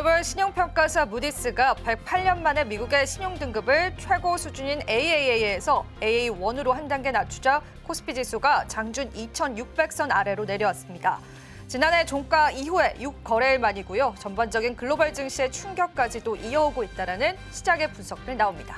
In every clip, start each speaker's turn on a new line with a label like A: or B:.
A: 글로벌 신용평가사 무디스가 108년 만에 미국의 신용등급을 최고 수준인 AAA에서 AA1으로 한 단계 낮추자 코스피 지수가 장준 2,600선 아래로 내려왔습니다. 지난해 종가 이후에 6거래일 만이고요. 전반적인 글로벌 증시의 충격까지도 이어오고 있다는 시장의 분석들 나옵니다.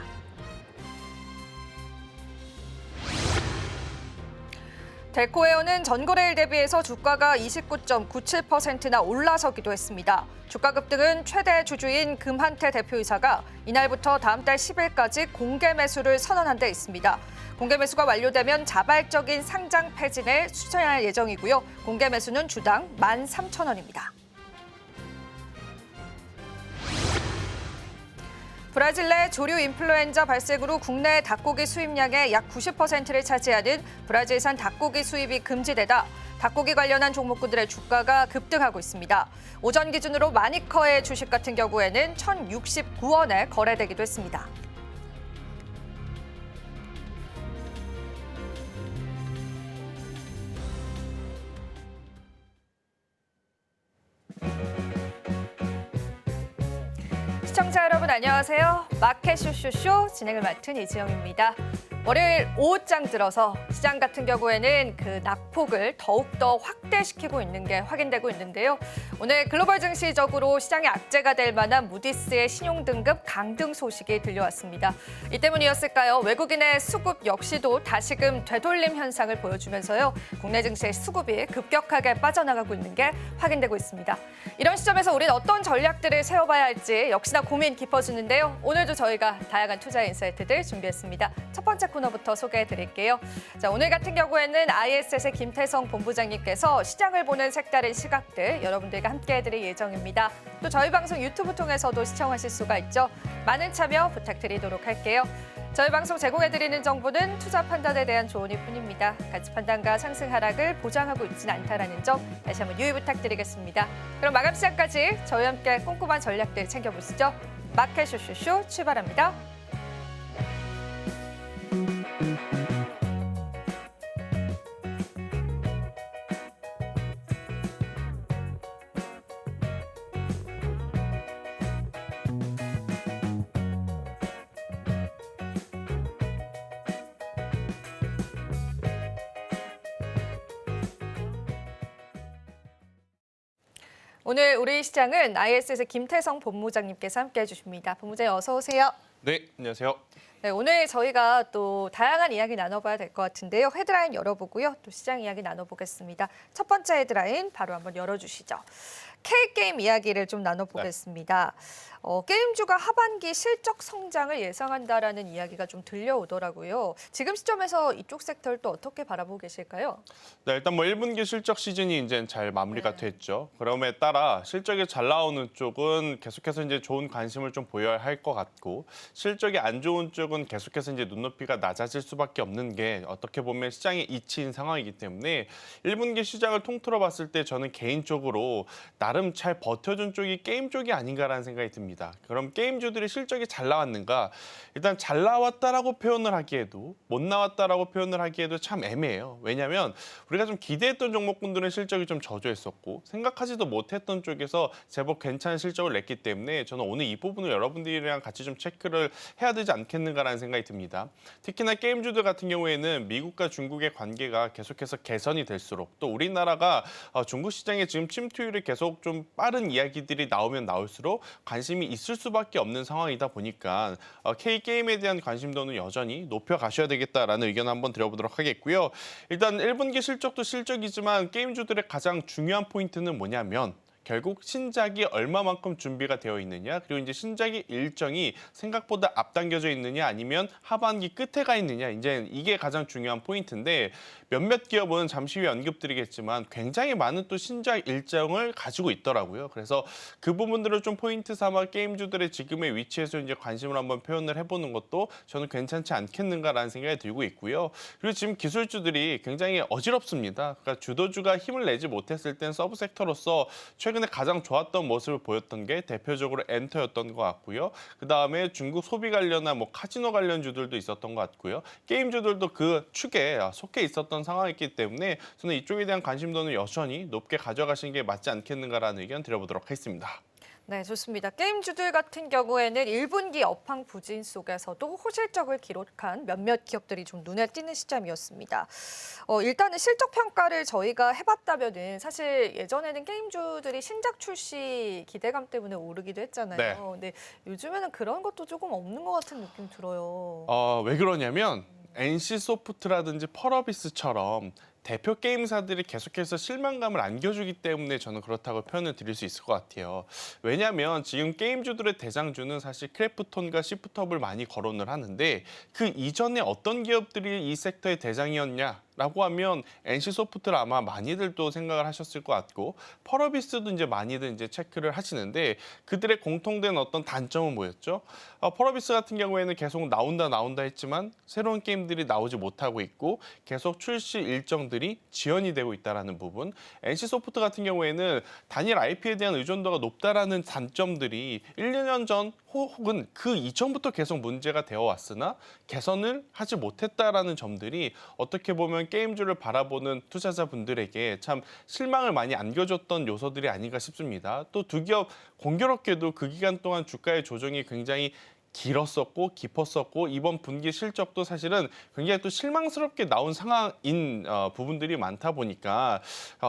A: 델코웨어는 전거래일 대비해서 주가가 29.97%나 올라서기도 했습니다. 주가 급등은 최대 주주인 금한태 대표이사가 이날부터 다음 달 10일까지 공개 매수를 선언한 데 있습니다. 공개 매수가 완료되면 자발적인 상장 폐진을 추진할 예정이고요. 공개 매수는 주당 13,000원입니다. 브라질 내 조류 인플루엔자 발생으로 국내 닭고기 수입량의 약 90%를 차지하는 브라질산 닭고기 수입이 금지되다 닭고기 관련한 종목군들의 주가가 급등하고 있습니다. 오전 기준으로 마니커의 주식 같은 경우에는 1,069원에 거래되기도 했습니다. 시청자 여러분 안녕하세요. 마켓 쇼쇼쇼 진행을 맡은 이지영입니다. 월요일 오후장 들어서 시장 같은 경우에는 그 낙폭을 더욱더 확대시키고 있는 게 확인되고 있는데요. 오늘 글로벌 증시적으로 시장의 악재가 될 만한 무디스의 신용등급 강등 소식이 들려왔습니다. 이 때문이었을까요? 외국인의 수급 역시도 다시금 되돌림 현상을 보여주면서요. 국내 증시의 수급이 급격하게 빠져나가고 있는 게 확인되고 있습니다. 이런 시점에서 우리는 어떤 전략들을 세워봐야 할지 역시나 고민 깊어지는데요. 오늘도 저희가 다양한 투자 인사이트들 준비했습니다. 첫 번째 코너부터 소개해드릴게요. 자, 오늘 같은 경우에는 ISS의 김태성 본부장님께서 시장을 보는 색다른 시각들 여러분들과 함께해드릴 예정입니다. 또 저희 방송 유튜브 통해서도 시청하실 수가 있죠. 많은 참여 부탁드리도록 할게요. 저희 방송 제공해드리는 정보는 투자 판단에 대한 조언일 뿐입니다. 가치 판단과 상승 하락을 보장하고 있지는 않다는 점 다시 한번 유의 부탁드리겠습니다. 그럼 마감 시간까지 저희와 함께 꼼꼼한 전략들 챙겨보시죠. 마켓 쇼쇼쇼 출발합니다. 오늘 우리 시장은 ISS의 김태성 본부장님께서 함께해 주십니다. 본부장님 어서 오세요.
B: 네, 안녕하세요.
A: 네, 오늘 저희가 또 다양한 이야기 나눠봐야 될 것 같은데요. 헤드라인 열어보고요. 또 시장 이야기 나눠보겠습니다. 첫 번째 헤드라인 바로 한번 열어주시죠. K게임 이야기를 좀 나눠보겠습니다. 게임주가 하반기 실적 성장을 예상한다라는 이야기가 좀 들려오더라고요. 지금 시점에서 이쪽 섹터를 또 어떻게 바라보고 계실까요?
B: 네, 일단 뭐 1분기 실적 시즌이 이제 잘 마무리가 됐죠. 그럼에 따라 실적이 잘 나오는 쪽은 계속해서 이제 좋은 관심을 좀 보여야 할 것 같고 실적이 안 좋은 쪽은 계속해서 이제 눈높이가 낮아질 수밖에 없는 게 어떻게 보면 시장의 이치인 상황이기 때문에 1분기 시장을 통틀어 봤을 때 저는 개인적으로 나름 잘 버텨준 쪽이 게임 쪽이 아닌가라는 생각이 듭니다. 그럼 게임주들이 실적이 잘 나왔는가? 일단 잘 나왔다라고 표현을 하기에도 못 나왔다라고 표현을 하기에도 참 애매해요. 왜냐하면 우리가 좀 기대했던 종목군들은 실적이 좀 저조했었고 생각하지도 못했던 쪽에서 제법 괜찮은 실적을 냈기 때문에 저는 오늘 이 부분을 여러분들이랑 같이 좀 체크를 해야 되지 않겠는가라는 생각이 듭니다. 특히나 게임주들 같은 경우에는 미국과 중국의 관계가 계속해서 개선이 될수록 또 우리나라가 중국 시장에 지금 침투율이 계속 좀 빠른 이야기들이 나오면 나올수록 관심이 있을 수밖에 없는 상황이다 보니까 K게임에 대한 관심도는 여전히 높여가셔야 되겠다라는 의견 한번 드려보도록 하겠고요. 일단 1분기 실적도 실적이지만 게임주들의 가장 중요한 포인트는 뭐냐면 결국 신작이 얼마만큼 준비가 되어 있느냐, 그리고 이제 신작의 일정이 생각보다 앞당겨져 있느냐, 아니면 하반기 끝에 가 있느냐, 이제 이게 가장 중요한 포인트인데 몇몇 기업은 잠시 후에 언급드리겠지만 굉장히 많은 또 신작 일정을 가지고 있더라고요. 그래서 그 부분들을 좀 포인트 삼아 게임주들의 지금의 위치에서 이제 관심을 한번 표현을 해보는 것도 저는 괜찮지 않겠는가라는 생각이 들고 있고요. 그리고 지금 기술주들이 굉장히 어지럽습니다. 그러니까 주도주가 힘을 내지 못했을 땐 서브 섹터로서 최근에 가장 좋았던 모습을 보였던 게 대표적으로 엔터였던 것 같고요. 그다음에 중국 소비 관련한 뭐 카지노 관련주들도 있었던 것 같고요. 게임주들도 그 축에 속해 있었던 상황이기 때문에 저는 이쪽에 대한 관심도는 여전히 높게 가져가시는 게 맞지 않겠는가라는 의견 드려보도록 하겠습니다.
A: 네, 좋습니다. 게임주들 같은 경우에는 1분기 업황 부진 속에서도 호실적을 기록한 몇몇 기업들이 좀 눈에 띄는 시점이었습니다. 일단은 실적 평가를 저희가 해봤다면은 사실 예전에는 게임주들이 신작 출시 기대감 때문에 오르기도 했잖아요.
B: 네.
A: 근데 요즘에는 그런 것도 조금 없는 것 같은 느낌 들어요.
B: 왜 그러냐면 NC소프트라든지 펄어비스처럼 대표 게임사들이 계속해서 실망감을 안겨주기 때문에 저는 그렇다고 표현을 드릴 수 있을 것 같아요. 왜냐하면 지금 게임주들의 대장주는 사실 크래프톤과 시프트업을 많이 거론을 하는데 그 이전에 어떤 기업들이 이 섹터의 대장이었냐라고 하면 NC소프트를 아마 많이들 또 생각을 하셨을 것 같고 펄어비스도 이제 많이들 이제 체크를 하시는데 그들의 공통된 어떤 단점은 뭐였죠? 펄어비스 같은 경우에는 계속 나온다 했지만 새로운 게임들이 나오지 못하고 있고 계속 출시 일정들이 지연이 되고 있다는 부분. NC소프트 같은 경우에는 단일 IP에 대한 의존도가 높다라는 단점들이 1, 2년 전 혹은 그 이전부터 계속 문제가 되어 왔으나 개선을 하지 못했다라는 점들이 어떻게 보면 게임주를 바라보는 투자자분들에게 참 실망을 많이 안겨줬던 요소들이 아닌가 싶습니다. 또 두 기업 공교롭게도 그 기간 동안 주가의 조정이 굉장히 길었었고 깊었었고 이번 분기 실적도 사실은 굉장히 또 실망스럽게 나온 상황인 부분들이 많다 보니까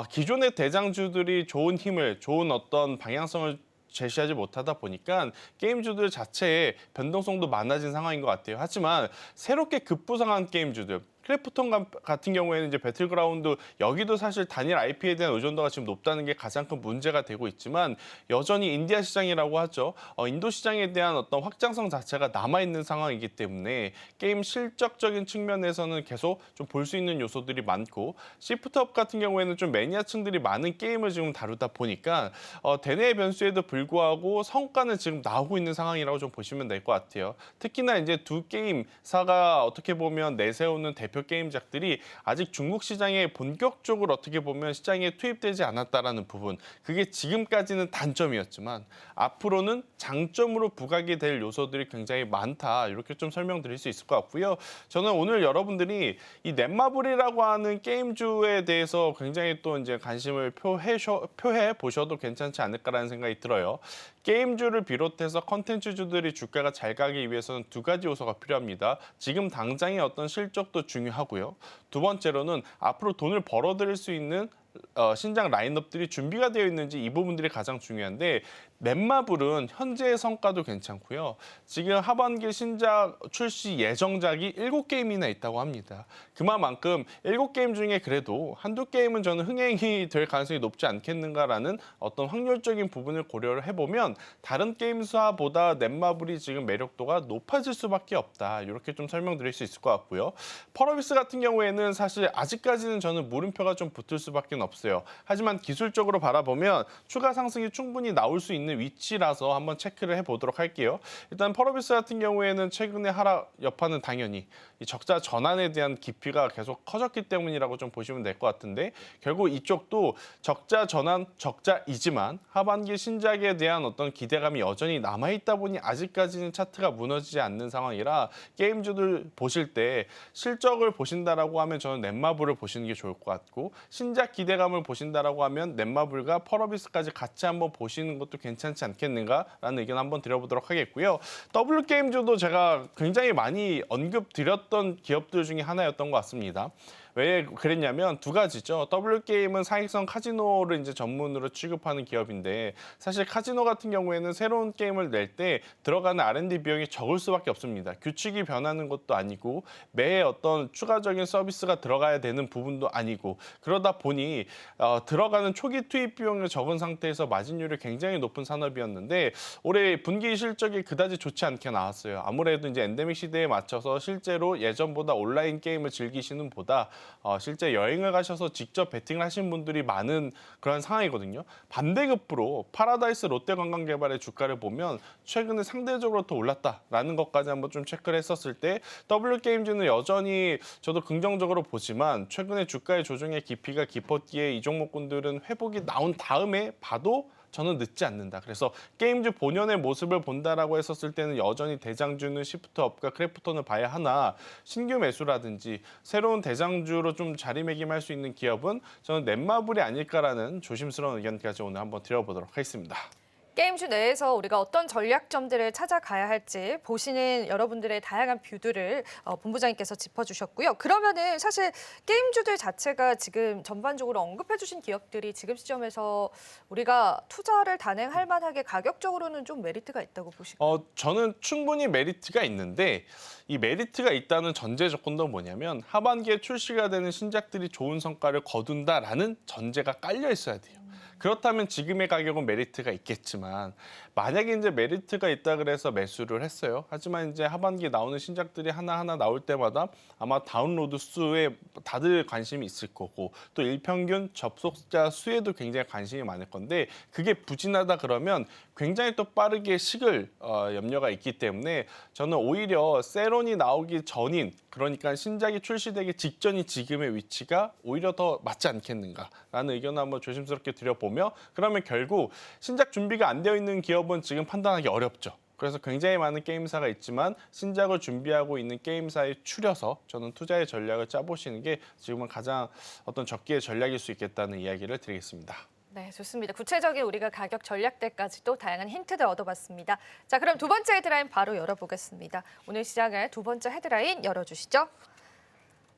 B: 기존의 대장주들이 좋은 힘을 좋은 어떤 방향성을 제시하지 못하다 보니까 게임주들 자체의 변동성도 많아진 상황인 것 같아요. 하지만 새롭게 급부상한 게임주들 크래프톤 같은 경우에는 이제 배틀그라운드 여기도 사실 단일 IP에 대한 의존도가 지금 높다는 게 가장 큰 문제가 되고 있지만 여전히 인디아 시장이라고 하죠. 인도 시장에 대한 어떤 확장성 자체가 남아있는 상황이기 때문에 게임 실적적인 측면에서는 계속 좀 볼 수 있는 요소들이 많고 시프트업 같은 경우에는 좀 매니아층들이 많은 게임을 지금 다루다 보니까 대내의 변수에도 불구하고 성과는 지금 나오고 있는 상황이라고 좀 보시면 될 것 같아요. 특히나 이제 두 게임사가 어떻게 보면 내세우는 대표 게임작들이 아직 중국 시장에 본격적으로 어떻게 보면 시장에 투입되지 않았다라는 부분. 그게 지금까지는 단점이었지만 앞으로는 장점으로 부각이 될 요소들이 굉장히 많다. 이렇게 좀 설명드릴 수 있을 것 같고요. 저는 오늘 여러분들이 이 넷마블이라고 하는 게임주에 대해서 굉장히 또 이제 관심을 표해 보셔도 괜찮지 않을까라는 생각이 들어요. 게임주를 비롯해서 컨텐츠주들이 주가가 잘 가기 위해서는 두 가지 요소가 필요합니다. 지금 당장의 어떤 실적도 중요하고요. 두 번째로는 앞으로 돈을 벌어들일 수 있는 신작 라인업들이 준비가 되어 있는지 이 부분들이 가장 중요한데 넷마블은 현재의 성과도 괜찮고요. 지금 하반기 신작 출시 예정작이 7게임이나 있다고 합니다. 그만큼 7게임 중에 그래도 한두 게임은 저는 흥행이 될 가능성이 높지 않겠는가라는 어떤 확률적인 부분을 고려를 해보면 다른 게임사보다 넷마블이 지금 매력도가 높아질 수밖에 없다. 이렇게 좀 설명드릴 수 있을 것 같고요. 펄어비스 같은 경우에는 사실 아직까지는 저는 물음표가 좀 붙을 수밖에 없어요. 하지만 기술적으로 바라보면 추가 상승이 충분히 나올 수 있는 위치라서 한번 체크를 해보도록 할게요. 일단 펄어비스 같은 경우에는 최근에 하락 여파는 당연히 이 적자 전환에 대한 깊이가 계속 커졌기 때문이라고 좀 보시면 될 것 같은데 결국 이쪽도 적자 전환 적자이지만 하반기 신작에 대한 어떤 기대감이 여전히 남아있다 보니 아직까지는 차트가 무너지지 않는 상황이라 게임주들 보실 때 실적을 보신다라고 하면 저는 넷마블을 보시는 게 좋을 것 같고 신작 기대감을 보신다라고 하면 넷마블과 펄어비스까지 같이 한번 보시는 것도 괜찮지 않겠는가라는 의견 한번 드려보도록 하겠고요. W게임주도 제가 굉장히 많이 언급드렸던 기업들 중에 하나였던 것 같습니다. 왜 그랬냐면 두 가지죠. W게임은 사익성 카지노를 이제 전문으로 취급하는 기업인데 사실 카지노 같은 경우에는 새로운 게임을 낼 때 들어가는 R&D 비용이 적을 수밖에 없습니다. 규칙이 변하는 것도 아니고 매해 어떤 추가적인 서비스가 들어가야 되는 부분도 아니고 그러다 보니 들어가는 초기 투입 비용이 적은 상태에서 마진율이 굉장히 높은 산업이었는데 올해 분기 실적이 그다지 좋지 않게 나왔어요. 아무래도 이제 엔데믹 시대에 맞춰서 실제로 예전보다 온라인 게임을 즐기시는 보다 실제 여행을 가셔서 직접 베팅을 하신 분들이 많은 그런 상황이거든요. 반대급부로 파라다이스 롯데관광개발의 주가를 보면 최근에 상대적으로 더 올랐다라는 것까지 한번 좀 체크를 했었을 때 W게임즈는 여전히 저도 긍정적으로 보지만 최근에 주가의 조정의 깊이가 깊었기에 이 종목군들은 회복이 나온 다음에 봐도 저는 늦지 않는다. 그래서 게임주 본연의 모습을 본다라고 했었을 때는 여전히 대장주는 시프트업과 크래프톤을 봐야 하나 신규 매수라든지 새로운 대장주로 좀 자리매김할 수 있는 기업은 저는 넷마블이 아닐까라는 조심스러운 의견까지 오늘 한번 드려보도록 하겠습니다.
A: 게임주 내에서 우리가 어떤 전략점들을 찾아가야 할지 보시는 여러분들의 다양한 뷰들을 본부장님께서 짚어주셨고요. 그러면은 사실 게임주들 자체가 지금 전반적으로 언급해주신 기업들이 지금 시점에서 우리가 투자를 단행할 만하게 가격적으로는 좀 메리트가 있다고 보실까요?
B: 저는 충분히 메리트가 있는데 이 메리트가 있다는 전제 조건도 뭐냐면 하반기에 출시가 되는 신작들이 좋은 성과를 거둔다라는 전제가 깔려 있어야 돼요. 그렇다면 지금의 가격은 메리트가 있겠지만 만약에 이제 메리트가 있다 그래서 매수를 했어요. 하지만 이제 하반기에 나오는 신작들이 하나하나 나올 때마다 아마 다운로드 수에 다들 관심이 있을 거고 또 일평균 접속자 수에도 굉장히 관심이 많을 건데 그게 부진하다 그러면 굉장히 또 빠르게 식을 염려가 있기 때문에 저는 오히려 세론이 나오기 전인 그러니까 신작이 출시되기 직전이 지금의 위치가 오히려 더 맞지 않겠는가라는 의견을 한번 조심스럽게 드려보며 그러면 결국 신작 준비가 안 되어 있는 기업은 지금 판단하기 어렵죠. 그래서 굉장히 많은 게임사가 있지만 신작을 준비하고 있는 게임사에 추려서 저는 투자의 전략을 짜보시는 게 지금은 가장 어떤 적기의 전략일 수 있겠다는 이야기를 드리겠습니다.
A: 네, 좋습니다. 구체적인 우리가 가격 전략들까지도 다양한 힌트들 얻어봤습니다. 자, 그럼 두 번째 헤드라인 바로 열어보겠습니다. 오늘 시장의 두 번째 헤드라인 열어주시죠.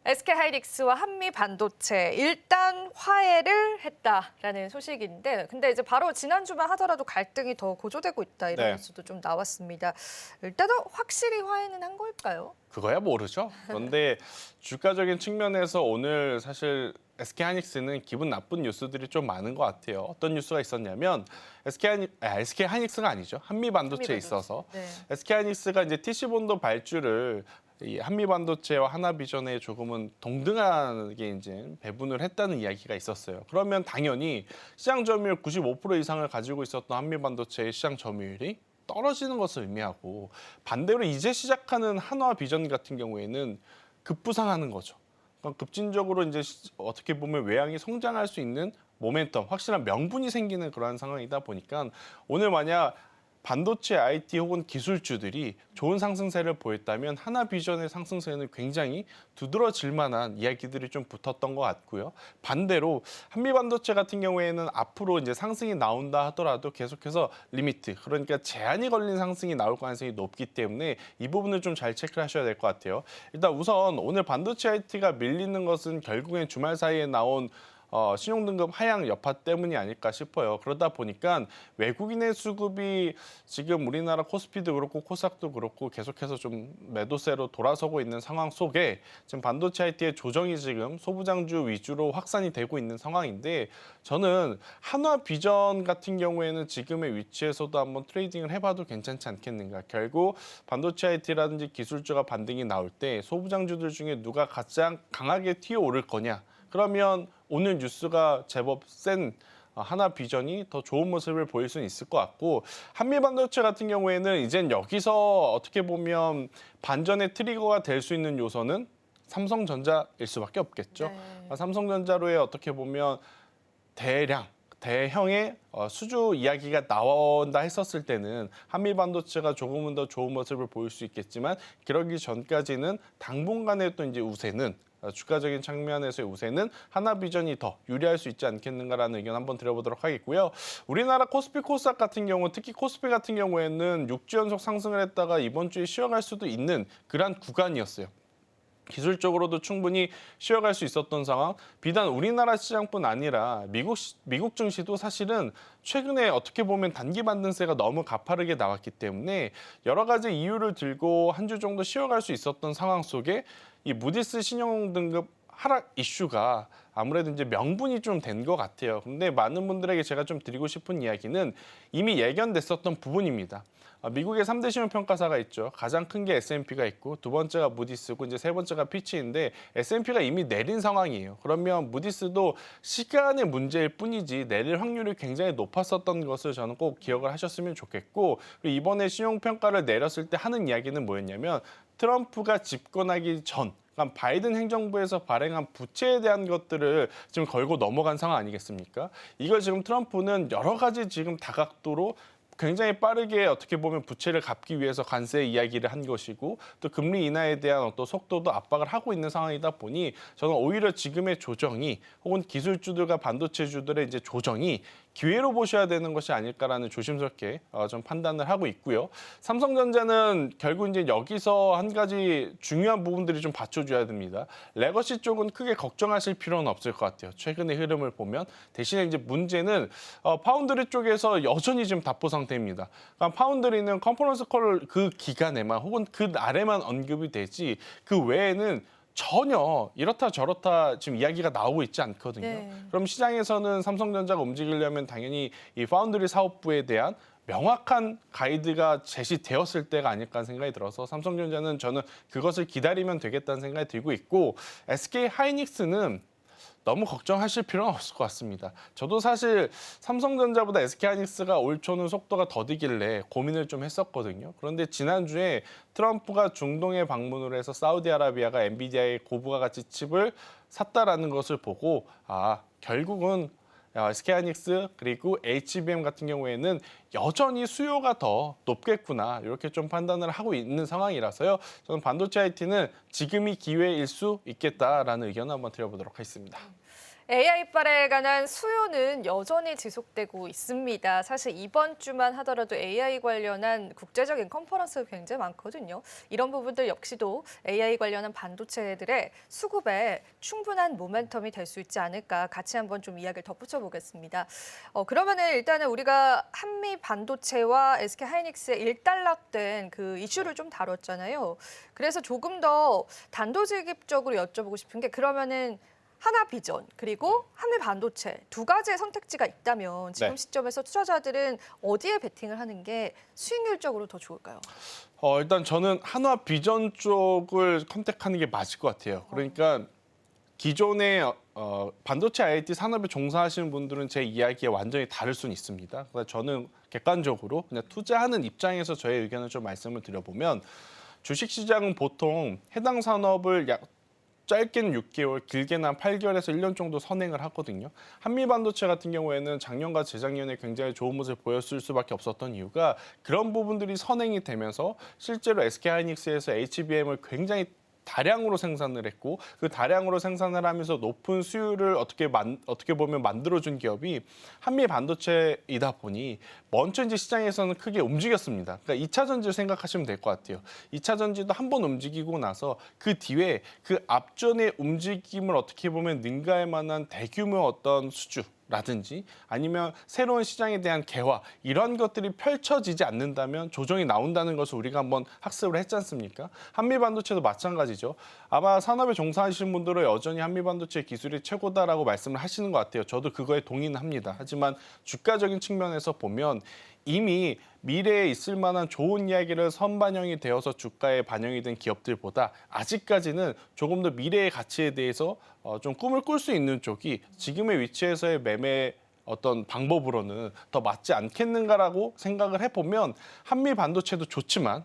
A: SK하이닉스와 한미반도체 일단 화해를 했다라는 소식인데 근데 이제 바로 지난주만 하더라도 갈등이 더 고조되고 있다 이런
B: 네.
A: 뉴스도 좀 나왔습니다. 일단은 확실히 화해는 한 걸까요?
B: 그거야 모르죠. 그런데 주가적인 측면에서 오늘 사실 SK하이닉스는 기분 나쁜 뉴스들이 좀 많은 것 같아요. 어떤 뉴스가 있었냐면 SK하이닉스가 아니죠. 한미반도체에 있어서
A: 네.
B: SK하이닉스가 이제 TC본도 발주를 이 한미반도체와 하나비전에 조금은 동등하게 이제 배분을 했다는 이야기가 있었어요. 그러면 당연히 시장 점유율 95% 이상을 가지고 있었던 한미반도체의 시장 점유율이 떨어지는 것을 의미하고 반대로 이제 시작하는 한화비전 같은 경우에는 급부상하는 거죠. 그러니까 급진적으로 이제 어떻게 보면 외양이 성장할 수 있는 모멘텀, 확실한 명분이 생기는 그러한 상황이다 보니까 오늘 만약 반도체, IT 혹은 기술주들이 좋은 상승세를 보였다면 하나비전의 상승세는 굉장히 두드러질 만한 이야기들이 좀 붙었던 것 같고요. 반대로 한미반도체 같은 경우에는 앞으로 이제 상승이 나온다 하더라도 계속해서 리미트, 그러니까 제한이 걸린 상승이 나올 가능성이 높기 때문에 이 부분을 좀 잘 체크를 하셔야 될 것 같아요. 일단 우선 오늘 반도체 IT가 밀리는 것은 결국엔 주말 사이에 나온 신용등급 하향 여파 때문이 아닐까 싶어요. 그러다 보니까 외국인의 수급이 지금 우리나라 코스피도 그렇고 코스닥도 그렇고 계속해서 좀 매도세로 돌아서고 있는 상황 속에 지금 반도체 IT의 조정이 지금 소부장주 위주로 확산이 되고 있는 상황인데 저는 한화비전 같은 경우에는 지금의 위치에서도 한번 트레이딩을 해봐도 괜찮지 않겠는가. 결국 반도체 IT라든지 기술주가 반등이 나올 때 소부장주들 중에 누가 가장 강하게 튀어오를 거냐. 그러면 오늘 뉴스가 제법 센 하나비전이 더 좋은 모습을 보일 수는 있을 것 같고 한미반도체 같은 경우에는 이젠 여기서 어떻게 보면 반전의 트리거가 될 수 있는 요소는 삼성전자일 수밖에 없겠죠.
A: 네.
B: 삼성전자로의 어떻게 보면 대형의 수주 이야기가 나온다 했었을 때는 한미반도체가 조금은 더 좋은 모습을 보일 수 있겠지만 그러기 전까지는 당분간의 또 이제 우세는 주가적인 측면에서의 우세는 하나비전이 더 유리할 수 있지 않겠는가라는 의견 한번 드려보도록 하겠고요. 우리나라 코스피 코스닥 같은 경우 특히 코스피 같은 경우에는 6주 연속 상승을 했다가 이번 주에 쉬어갈 수도 있는 그런 구간이었어요. 기술적으로도 충분히 쉬어갈 수 있었던 상황. 비단 우리나라 시장뿐 아니라 미국 증시도 사실은 최근에 어떻게 보면 단기 반등세가 너무 가파르게 나왔기 때문에 여러 가지 이유를 들고 한 주 정도 쉬어갈 수 있었던 상황 속에 이 무디스 신용등급 하락 이슈가 아무래도 이제 명분이 좀 된 것 같아요. 근데 많은 분들에게 제가 좀 드리고 싶은 이야기는 이미 예견됐었던 부분입니다. 미국의 3대 신용평가사가 있죠. 가장 큰 게 S&P가 있고 두 번째가 무디스고 이제 세 번째가 피치인데 S&P가 이미 내린 상황이에요. 그러면 무디스도 시간의 문제일 뿐이지 내릴 확률이 굉장히 높았었던 것을 저는 꼭 기억을 하셨으면 좋겠고 그리고 이번에 신용평가를 내렸을 때 하는 이야기는 뭐였냐면 트럼프가 집권하기 전 그러니까 바이든 행정부에서 발행한 부채에 대한 것들을 지금 걸고 넘어간 상황 아니겠습니까? 이걸 지금 트럼프는 여러 가지 지금 다각도로 굉장히 빠르게 어떻게 보면 부채를 갚기 위해서 관세 이야기를 한 것이고 또 금리 인하에 대한 어떤 속도도 압박을 하고 있는 상황이다 보니 저는 오히려 지금의 조정이 혹은 기술주들과 반도체주들의 이제 조정이 기회로 보셔야 되는 것이 아닐까라는 조심스럽게 좀 판단을 하고 있고요. 삼성전자는 결국 이제 여기서 한 가지 중요한 부분들이 좀 받쳐줘야 됩니다. 레거시 쪽은 크게 걱정하실 필요는 없을 것 같아요. 최근의 흐름을 보면. 대신에 이제 문제는 파운드리 쪽에서 여전히 지금 답보 상태입니다. 그러니까 파운드리는 컨퍼런스 콜 그 기간에만 혹은 그 아래만 언급이 되지 그 외에는 전혀 이렇다 저렇다 지금 이야기가 나오고 있지 않거든요.
A: 네.
B: 그럼 시장에서는 삼성전자가 움직이려면 당연히 이 파운드리 사업부에 대한 명확한 가이드가 제시되었을 때가 아닐까 생각이 들어서 삼성전자는 저는 그것을 기다리면 되겠다는 생각이 들고 있고 SK 하이닉스는 너무 걱정하실 필요는 없을 것 같습니다. 저도 사실 삼성전자보다 SK하이닉스가 올 초는 속도가 더디길래 고민을 좀 했었거든요. 그런데 지난주에 트럼프가 중동에 방문을 해서 사우디아라비아가 엔비디아의 고부가 가치 칩을 샀다라는 것을 보고 결국은 SK하이닉스 그리고 HBM 같은 경우에는 여전히 수요가 더 높겠구나 이렇게 좀 판단을 하고 있는 상황이라서요. 저는 반도체 IT는 지금이 기회일 수 있겠다라는 의견을 한번 드려보도록 하겠습니다.
A: AI빨에 관한 수요는 여전히 지속되고 있습니다. 사실 이번 주만 하더라도 AI 관련한 국제적인 컨퍼런스가 굉장히 많거든요. 이런 부분들 역시도 AI 관련한 반도체들의 수급에 충분한 모멘텀이 될 수 있지 않을까 같이 한번 좀 이야기를 덧붙여 보겠습니다. 그러면은 일단은 우리가 한미 반도체와 SK 하이닉스의 일단락된 그 이슈를 좀 다뤘잖아요. 그래서 조금 더 단도직입적으로 여쭤보고 싶은 게 그러면은 하나비전 그리고 한미 반도체 두 가지의 선택지가 있다면 지금
B: 네.
A: 시점에서 투자자들은 어디에 베팅을 하는 게 수익률적으로 더 좋을까요?
B: 일단 저는 한화비전 쪽을 컨택하는 게 맞을 것 같아요. 그러니까 기존의 반도체 IoT 산업에 종사하시는 분들은 제 이야기에 완전히 다를 수는 있습니다. 그래서 저는 객관적으로 그냥 투자하는 입장에서 저의 의견을 좀 말씀을 드려보면 주식시장은 보통 해당 산업을 짧게는 6개월, 길게는 한 8개월에서 1년 정도 선행을 하거든요. 한미반도체 같은 경우에는 작년과 재작년에 굉장히 좋은 모습을 보였을 수밖에 없었던 이유가 그런 부분들이 선행이 되면서 실제로 SK하이닉스에서 HBM을 굉장히 다량으로 생산을 했고 그 다량으로 생산을 하면서 높은 수율을 어떻게 보면 만들어준 기업이 한미 반도체이다 보니 먼저 이제 시장에서는 크게 움직였습니다. 그러니까 2차 전지를 생각하시면 될 것 같아요. 2차 전지도 한 번 움직이고 나서 그 뒤에 그 앞전의 움직임을 어떻게 보면 능가할 만한 대규모 어떤 수주 라든지 아니면 새로운 시장에 대한 개화 이런 것들이 펼쳐지지 않는다면 조정이 나온다는 것을 우리가 한번 학습을 했지 않습니까? 한미반도체도 마찬가지죠. 아마 산업에 종사하시는 분들은 여전히 한미반도체 기술이 최고다라고 말씀을 하시는 것 같아요. 저도 그거에 동의는 합니다. 하지만 주가적인 측면에서 보면 이미 미래에 있을 만한 좋은 이야기를 선반영이 되어서 주가에 반영이 된 기업들보다 아직까지는 조금 더 미래의 가치에 대해서 좀 꿈을 꿀 수 있는 쪽이 지금의 위치에서의 매매 어떤 방법으로는 더 맞지 않겠는가라고 생각을 해보면 한미 반도체도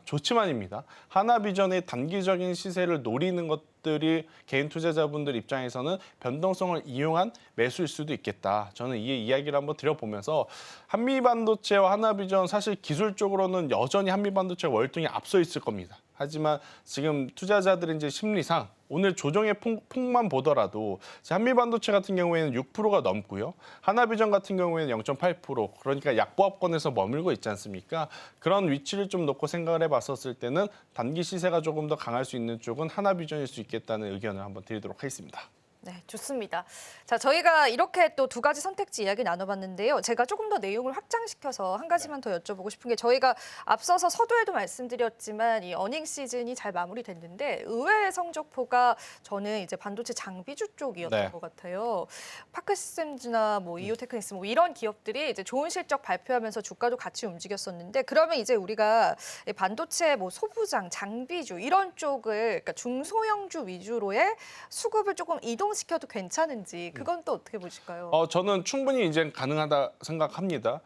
B: 좋지만입니다. 하나비전의 단기적인 시세를 노리는 것들이 개인 투자자분들 입장에서는 변동성을 이용한 매수일 수도 있겠다. 저는 이 이야기를 한번 드려보면서 한미 반도체와 하나비전 사실 기술적으로는 여전히 한미 반도체가 월등히 앞서 있을 겁니다. 하지만 지금 투자자들의 이제 심리상 오늘 조정의 폭만 보더라도 한미반도체 같은 경우에는 6%가 넘고요. 하나비전 같은 경우에는 0.8% 그러니까 약보합권에서 머물고 있지 않습니까? 그런 위치를 좀 놓고 생각을 해봤었을 때는 단기 시세가 조금 더 강할 수 있는 쪽은 하나비전일 수 있겠다는 의견을 한번 드리도록 하겠습니다.
A: 네, 좋습니다. 자, 저희가 이렇게 또 두 가지 선택지 이야기 나눠봤는데요. 제가 조금 더 내용을 확장시켜서 한 가지만 더 여쭤보고 싶은 게 저희가 앞서서 서두에도 말씀드렸지만 이 어닝 시즌이 잘 마무리됐는데 의외의 성적표가 저는 이제 반도체 장비주 쪽이었던
B: 네.
A: 것 같아요. 파크시스템즈나 뭐 이오테크닉스 뭐 이런 기업들이 이제 좋은 실적 발표하면서 주가도 같이 움직였었는데 그러면 이제 우리가 이 반도체 뭐 소부장, 장비주 이런 쪽을 그러니까 중소형주 위주로의 수급을 조금 이동시켜도 괜찮은지 그건 또 어떻게 보실까요?
B: 저는 충분히 이제 가능하다 생각합니다.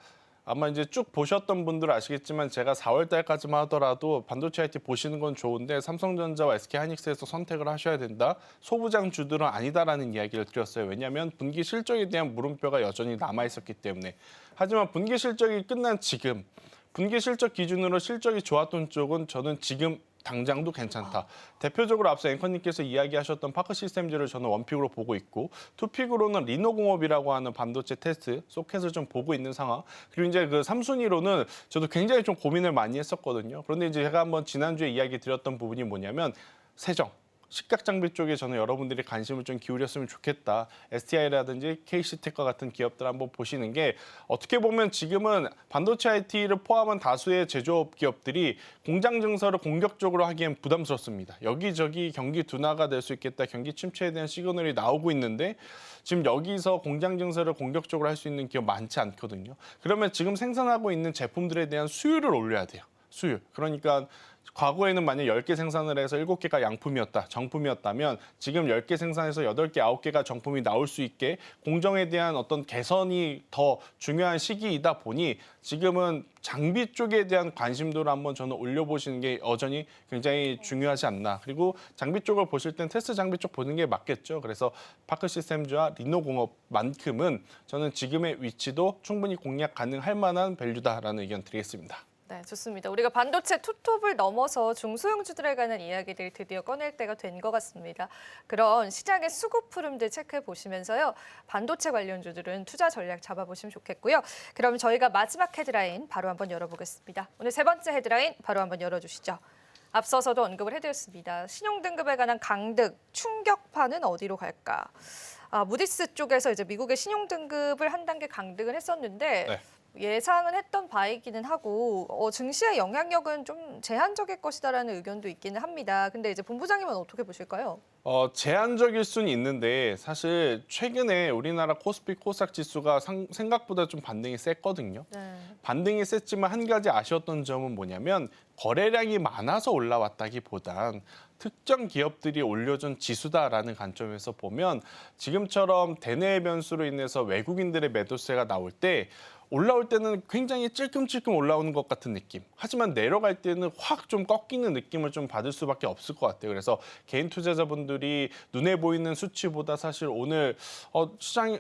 B: 아마 이제 쭉 보셨던 분들은 아시겠지만 제가 4월 달까지만 하더라도 반도체 IT 보시는 건 좋은데 삼성전자와 SK하이닉스에서 선택을 하셔야 된다. 소부장 주들은 아니다라는 이야기를 드렸어요. 왜냐하면 분기 실적에 대한 물음표가 여전히 남아있었기 때문에. 하지만 분기 실적이 끝난 지금 분기 실적 기준으로 실적이 좋았던 쪽은 저는 지금 당장도 괜찮다. 대표적으로 앞서 앵커님께서 이야기하셨던 파크 시스템즈를 저는 원픽으로 보고 있고 투픽으로는 리노공업이라고 하는 반도체 테스트 소켓을 좀 보고 있는 상황. 그리고 이제 그 3순위로는 저도 굉장히 좀 고민을 많이 했었거든요. 그런데 이제 제가 한번 지난주에 이야기 드렸던 부분이 뭐냐면 세정. 식각 장비 쪽에 저는 여러분들이 관심을 좀 기울였으면 좋겠다. STI라든지 KC텍과 같은 기업들 한번 보시는 게 어떻게 보면 지금은 반도체 IT를 포함한 다수의 제조업 기업들이 공장 증설을 공격적으로 하기엔 부담스럽습니다. 여기저기 경기 둔화가 될 수 있겠다. 경기 침체에 대한 시그널이 나오고 있는데 지금 여기서 공장 증설을 공격적으로 할 수 있는 기업 많지 않거든요. 그러면 지금 생산하고 있는 제품들에 대한 수율을 올려야 돼요. 수율. 그러니까 과거에는 만약 10개 생산을 해서 7개가 양품이었다, 정품이었다면 지금 10개 생산해서 8개, 9개가 정품이 나올 수 있게 공정에 대한 어떤 개선이 더 중요한 시기이다 보니 지금은 장비 쪽에 대한 관심도를 한번 저는 올려보시는 게 여전히 굉장히 중요하지 않나. 그리고 장비 쪽을 보실 땐 테스트 장비 쪽 보는 게 맞겠죠. 그래서 파크 시스템즈와 리노공업만큼은 저는 지금의 위치도 충분히 공략 가능할 만한 밸류다라는 의견 드리겠습니다.
A: 네, 좋습니다. 우리가 반도체 투톱을 넘어서 중소형주들에 관한 이야기들 드디어 꺼낼 때가 된 것 같습니다. 그런 시장의 수급 흐름들 체크해 보시면서요. 반도체 관련주들은 투자 전략 잡아보시면 좋겠고요. 그럼 저희가 마지막 헤드라인 바로 한번 열어보겠습니다. 오늘 세 번째 헤드라인 바로 한번 열어주시죠. 앞서서도 언급을 해드렸습니다. 신용등급에 관한 강등, 충격파는 어디로 갈까? 무디스 쪽에서 이제 미국의 신용등급을 한 단계 강등을 했었는데
B: 네.
A: 예상은 했던 바이기는 하고 증시의 영향력은 좀 제한적일 것이다라는 의견도 있기는 합니다. 근데 이제 본부장님은 어떻게 보실까요?
B: 제한적일 수는 있는데 사실 최근에 우리나라 코스피 코스닥 지수가 생각보다 좀 반등이 셌거든요.
A: 네.
B: 반등이 셌지만 한 가지 아쉬웠던 점은 뭐냐면 거래량이 많아서 올라왔다기보단 특정 기업들이 올려준 지수다라는 관점에서 보면 지금처럼 대내의 변수로 인해서 외국인들의 매도세가 나올 때 올라올 때는 굉장히 찔끔찔끔 올라오는 것 같은 느낌. 하지만 내려갈 때는 확 좀 꺾이는 느낌을 좀 받을 수밖에 없을 것 같아요. 그래서 개인 투자자분들이 눈에 보이는 수치보다 사실 오늘 시장이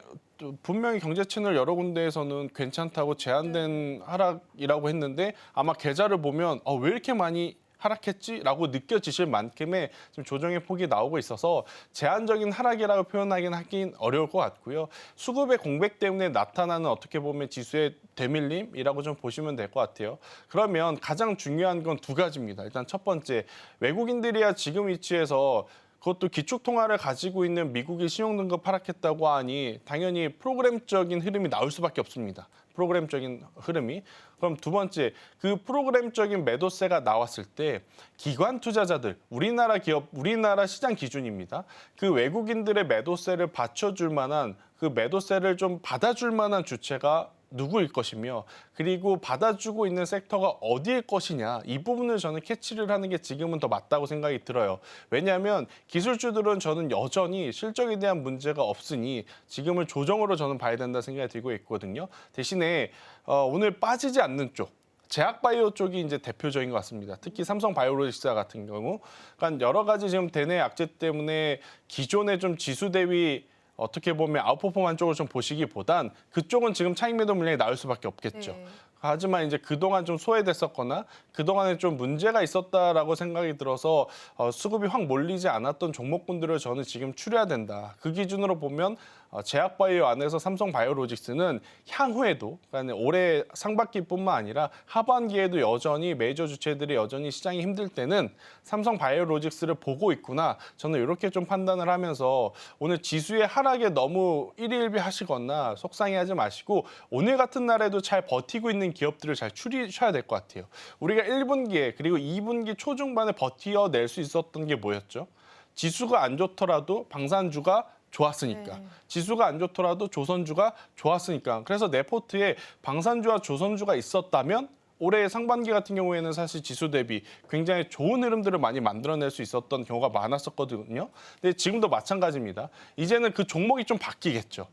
B: 분명히 경제 채널 여러 군데에서는 괜찮다고 제한된 하락이라고 했는데 아마 계좌를 보면 왜 이렇게 많이 하락했지라고 느껴지실 만큼의 좀 조정의 폭이 나오고 있어서 제한적인 하락이라고 하긴 어려울 것 같고요. 수급의 공백 때문에 나타나는 어떻게 보면 지수의 되밀림이라고 좀 보시면 될 것 같아요. 그러면 가장 중요한 건 두 가지입니다. 일단 첫 번째, 외국인들이야 지금 위치에서 그것도 기축통화를 가지고 있는 미국이 신용등급 하락했다고 하니 당연히 프로그램적인 흐름이 나올 수밖에 없습니다. 프로그램적인 흐름이. 그럼 두 번째, 그 프로그램적인 매도세가 나왔을 때 기관 투자자들, 우리나라 기업, 우리나라 시장 기준입니다. 그 외국인들의 매도세를 받쳐줄 만한 그 매도세를 좀 받아줄 만한 주체가 누구일 것이며 그리고 받아주고 있는 섹터가 어디일 것이냐 이 부분을 저는 캐치를 하는 게 지금은 더 맞다고 생각이 들어요. 왜냐하면 기술주들은 저는 여전히 실적에 대한 문제가 없으니 지금은 조정으로 저는 봐야 된다 생각이 들고 있거든요. 대신에 오늘 빠지지 않는 쪽. 제약바이오 쪽이 이제 대표적인 것 같습니다. 특히 삼성바이오로직스 같은 경우, 그러니까 여러 가지 지금 대내 악재 때문에 기존의 좀 지수 대비 어떻게 보면 아웃퍼폼한 쪽을 좀 보시기보단 그쪽은 지금 차익 매도 물량이 나올 수밖에 없겠죠.
A: 네.
B: 하지만 이제 그동안 좀 소외됐었거나 그동안에 좀 문제가 있었다라고 생각이 들어서 수급이 확 몰리지 않았던 종목군들을 저는 지금 추려야 된다. 그 기준으로 보면 제약바이오 안에서 삼성바이오로직스는 향후에도 그러니까 올해 상반기뿐만 아니라 하반기에도 여전히 메이저 주체들이 여전히 시장이 힘들 때는 삼성바이오로직스를 보고 있구나. 저는 이렇게 좀 판단을 하면서 오늘 지수의 하락에 너무 일희일비하시거나 속상해하지 마시고 오늘 같은 날에도 잘 버티고 있는 기업들을 잘 추리셔야 될 것 같아요. 우리가 1분기에 그리고 2분기 초중반에 버텨낼 수 있었던 게 뭐였죠? 지수가 안 좋더라도 방산주가 좋았으니까.
A: 네.
B: 지수가 안 좋더라도 조선주가 좋았으니까. 그래서 내 포트에 방산주와 조선주가 있었다면 올해 상반기 같은 경우에는 사실 지수 대비 굉장히 좋은 흐름들을 많이 만들어낼 수 있었던 경우가 많았었거든요. 근데 지금도 마찬가지입니다. 이제는 그 종목이 좀 바뀌겠죠.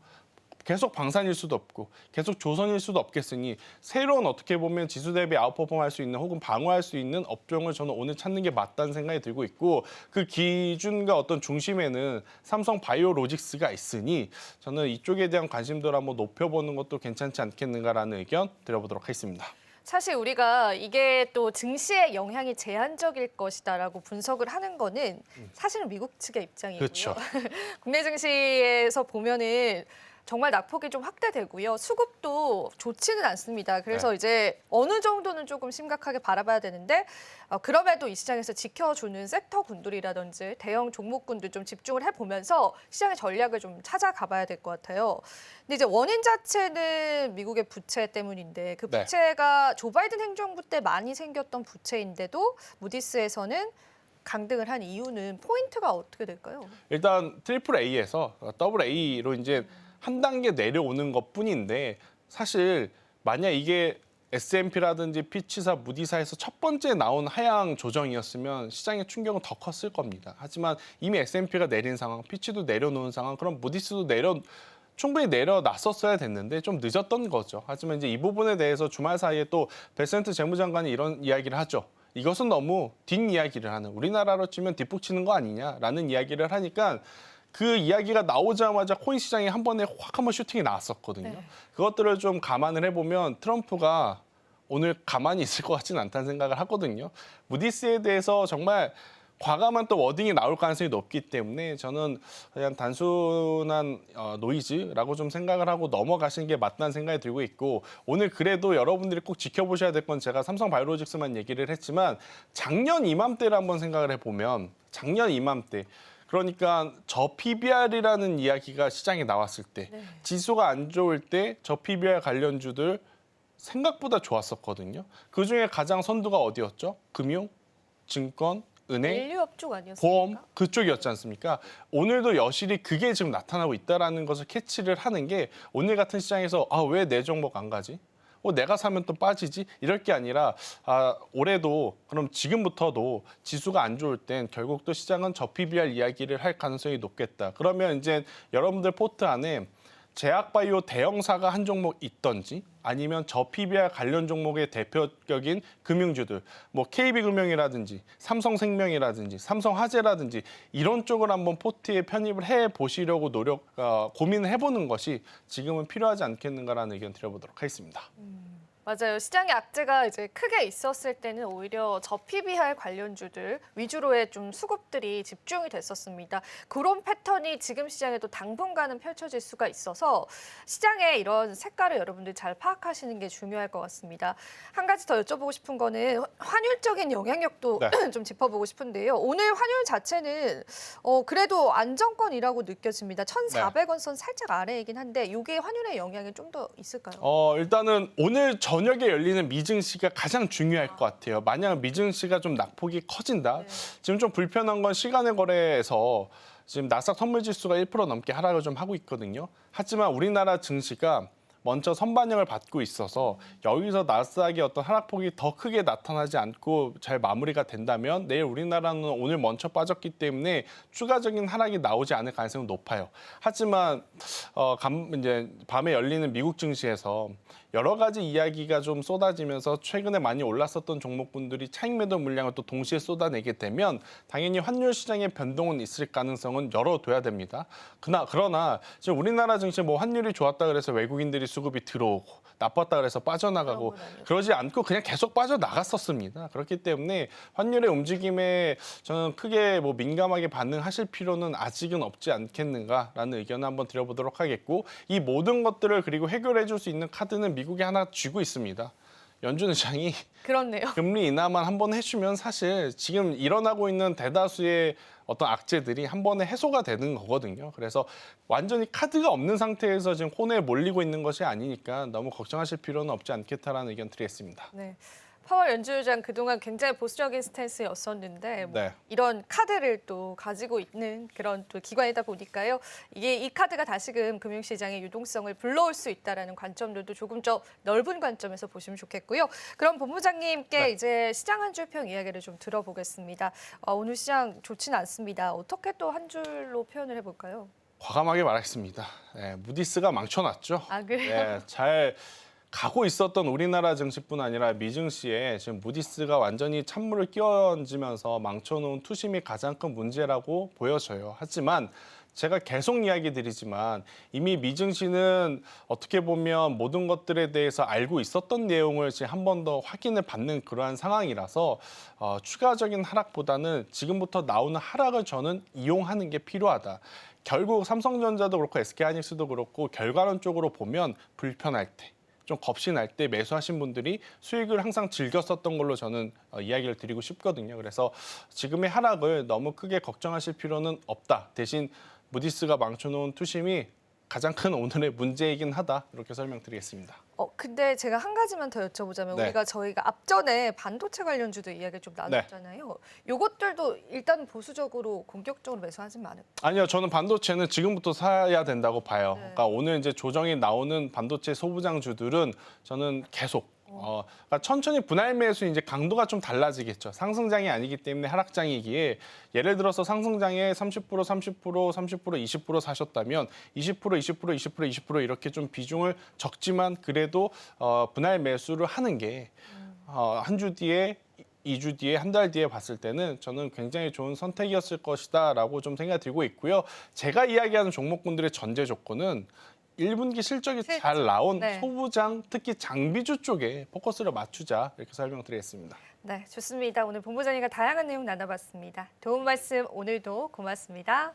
B: 계속 방산일 수도 없고 계속 조선일 수도 없겠으니 새로운 어떻게 보면 지수 대비 아웃퍼폼할 수 있는 혹은 방어할 수 있는 업종을 저는 오늘 찾는 게 맞다는 생각이 들고 있고 그 기준과 어떤 중심에는 삼성바이오로직스가 있으니 저는 이쪽에 대한 관심도를 한번 높여보는 것도 괜찮지 않겠는가라는 의견 드려보도록 하겠습니다.
A: 사실 우리가 이게 또 증시의 영향이 제한적일 것이다라고 분석을 하는 거는 사실은 미국 측의 입장이고요.
B: 그렇죠.
A: 국내 증시에서 보면은 정말 낙폭이 좀 확대되고요. 수급도 좋지는 않습니다. 그래서
B: 네.
A: 이제 어느 정도는 조금 심각하게 바라봐야 되는데 그럼에도 이 시장에서 지켜주는 섹터군들이라든지 대형 종목군들 좀 집중을 해보면서 시장의 전략을 좀 찾아가봐야 될 것 같아요. 근데 이제 원인 자체는 미국의 부채 때문인데 그
B: 네.
A: 부채가 조 바이든 행정부 때 많이 생겼던 부채인데도 무디스에서는 강등을 한 이유는 포인트가 어떻게 될까요?
B: 일단 트리플 A에서 더블 A로 이제 한 단계 내려오는 것뿐인데 사실 만약 이게 S&P라든지 피치사, 무디사에서 첫 번째 나온 하향 조정이었으면 시장의 충격은 더 컸을 겁니다. 하지만 이미 S&P가 내린 상황, 피치도 내려놓은 상황, 그럼 무디스도 충분히 내려놨었어야 됐는데 좀 늦었던 거죠. 하지만 이제 이 부분에 대해서 주말 사이에 또 베센트 재무장관이 이런 이야기를 하죠. 이것은 너무 뒷이야기를 하는, 우리나라로 치면 뒷북치는 거 아니냐라는 이야기를 하니까 그 이야기가 나오자마자 코인 시장에 한 번에 확 한번 슈팅이 나왔었거든요.
A: 네.
B: 그것들을 좀 감안을 해보면 트럼프가 오늘 가만히 있을 것 같지는 않다는 생각을 하거든요. 무디스에 대해서 정말 과감한 또 워딩이 나올 가능성이 높기 때문에 저는 그냥 단순한 노이즈라고 좀 생각을 하고 넘어가시는 게 맞다는 생각이 들고 있고, 오늘 그래도 여러분들이 꼭 지켜보셔야 될 건, 제가 삼성바이오로직스만 얘기를 했지만 작년 이맘때를 한번 생각을 해보면, 작년 이맘때 그러니까 저 PBR이라는 이야기가 시장에 나왔을 때,
A: 네.
B: 지수가 안 좋을 때 저 PBR 관련주들 생각보다 좋았었거든요. 그중에 가장 선두가 어디였죠? 금융, 증권, 은행,
A: 인류업 쪽 아니었습니까?
B: 보험 그쪽이었지 않습니까? 오늘도 여실히 그게 지금 나타나고 있다는 것을 캐치를 하는 게, 오늘 같은 시장에서 왜 내 종목 안 가지? 내가 사면 또 빠지지? 이럴 게 아니라 올해도, 그럼 지금부터도 지수가 안 좋을 땐 결국 또 시장은 저 PBR 이야기를 할 가능성이 높겠다. 그러면 이제 여러분들 포트 안에 제약바이오 대형사가 한 종목 있던지, 아니면 저 PBR 관련 종목의 대표적인 금융주들, 뭐 KB금융이라든지 삼성생명이라든지 삼성화재라든지 이런 쪽을 한번 포트에 편입을 해 보시려고 고민을 해보는 것이 지금은 필요하지 않겠는가라는 의견 드려보도록 하겠습니다.
A: 맞아요. 시장의 악재가 이제 크게 있었을 때는 오히려 저 PBR 관련주들 위주로의 좀 수급들이 집중이 됐었습니다. 그런 패턴이 지금 시장에도 당분간은 펼쳐질 수가 있어서 시장의 이런 색깔을 여러분들 잘 파악하시는 게 중요할 것 같습니다. 한 가지 더 여쭤보고 싶은 거는 환율적인 영향력도
B: 네.
A: 좀 짚어보고 싶은데요. 오늘 환율 자체는 그래도 안정권이라고 느껴집니다. 1,400원 선 살짝 아래이긴 한데 이게 환율의 영향이 좀 더 있을까요?
B: 일단은 오늘 저녁에 열리는 미증시가 가장 중요할 것 같아요. 만약 미증시가 좀 낙폭이 커진다.
A: 네.
B: 지금 좀 불편한 건 시간의 거래에서 지금 나스닥 선물지수가 1% 넘게 하락을 좀 하고 있거든요. 하지만 우리나라 증시가 먼저 선반영을 받고 있어서 여기서 나스닥의 어떤 하락폭이 더 크게 나타나지 않고 잘 마무리가 된다면 내일 우리나라는 오늘 먼저 빠졌기 때문에 추가적인 하락이 나오지 않을 가능성이 높아요. 하지만 이제 밤에 열리는 미국 증시에서 여러 가지 이야기가 좀 쏟아지면서 최근에 많이 올랐었던 종목군들이 차익 매도 물량을 또 동시에 쏟아내게 되면 당연히 환율 시장의 변동은 있을 가능성은 열어둬야 됩니다. 그러나 지금 우리나라 증시 뭐 환율이 좋았다 그래서 외국인들이 수급이 들어오고 나빴다 그래서 빠져나가고 그러지 않고 그냥 계속 빠져나갔었습니다. 그렇기 때문에 환율의 움직임에 저는 크게 뭐 민감하게 반응하실 필요는 아직은 없지 않겠는가라는 의견을 한번 드려보도록 하겠고, 이 모든 것들을 그리고 해결해 줄 수 있는 카드는 미국이 하나 쥐고 있습니다. 연준 의장이
A: 그렇네요.
B: 금리 인하만 한번 해주면 사실 지금 일어나고 있는 대다수의 어떤 악재들이 한 번에 해소가 되는 거거든요. 그래서 완전히 카드가 없는 상태에서 지금 혼에 몰리고 있는 것이 아니니까 너무 걱정하실 필요는 없지 않겠다라는 의견 드리겠습니다.
A: 네. 파월 연준의장 그동안 굉장히 보수적인 스탠스였었는데
B: 네.
A: 이런 카드를 또 가지고 있는 그런 또 기관이다 보니까요. 이 카드가 다시금 금융시장의 유동성을 불러올 수 있다라는 관점들도 조금 더 넓은 관점에서 보시면 좋겠고요. 그럼 본부장님께
B: 네.
A: 이제 시장 한 줄평 이야기를 좀 들어보겠습니다. 오늘 시장 좋지는 않습니다. 어떻게 또 한 줄로 표현을 해볼까요?
B: 과감하게 말하겠습니다. 네, 무디스가 망쳐놨죠.
A: 아, 그래요?
B: 네, 잘 가고 있었던 우리나라 증시뿐 아니라 미증시에 지금 무디스가 완전히 찬물을 끼얹으면서 망쳐놓은 투심이 가장 큰 문제라고 보여져요. 하지만 제가 계속 이야기 드리지만 이미 미증시는 어떻게 보면 모든 것들에 대해서 알고 있었던 내용을 지금 한 번 더 확인을 받는 그러한 상황이라서 추가적인 하락보다는 지금부터 나오는 하락을 저는 이용하는 게 필요하다. 결국 삼성전자도 그렇고 SK하이닉스도 그렇고 결과론적으로 보면 불편할 때, 좀 겁이 날 때 매수하신 분들이 수익을 항상 즐겼었던 걸로 저는 이야기를 드리고 싶거든요. 그래서 지금의 하락을 너무 크게 걱정하실 필요는 없다. 대신 무디스가 망쳐놓은 투심이 가장 큰 오늘의 문제이긴 하다. 이렇게 설명드리겠습니다.
A: 근데 제가 한 가지만 더 여쭤보자면
B: 네.
A: 저희가 앞전에 반도체 관련주도 이야기 좀 나눴잖아요. 요것들도 일단 보수적으로 공격적으로 매수하진 않을까요?
B: 아니요, 저는 반도체는 지금부터 사야 된다고 봐요.
A: 네.
B: 그러니까 오늘 이제 조정이 나오는 반도체 소부장주들은 저는 계속 그러니까 천천히 분할 매수 이제 강도가 좀 달라지겠죠. 상승장이 아니기 때문에 하락장이기에 예를 들어서 상승장에 30%, 30%, 30%, 20% 사셨다면 20%, 20%, 20%, 20% 이렇게 좀 비중을 적지만 그래도 분할 매수를 하는 게 한 주 뒤에 2주 뒤에, 한 달 뒤에 봤을 때는 저는 굉장히 좋은 선택이었을 것이다라고 좀 생각이 들고 있고요. 제가 이야기하는 종목군들의 전제 조건은 1분기 실적이 잘 나온
A: 네.
B: 소부장, 특히 장비주 쪽에 포커스를 맞추자 이렇게 설명드리겠습니다.
A: 네, 좋습니다. 오늘 본부장님과 다양한 내용 나눠봤습니다. 도움 말씀 오늘도 고맙습니다.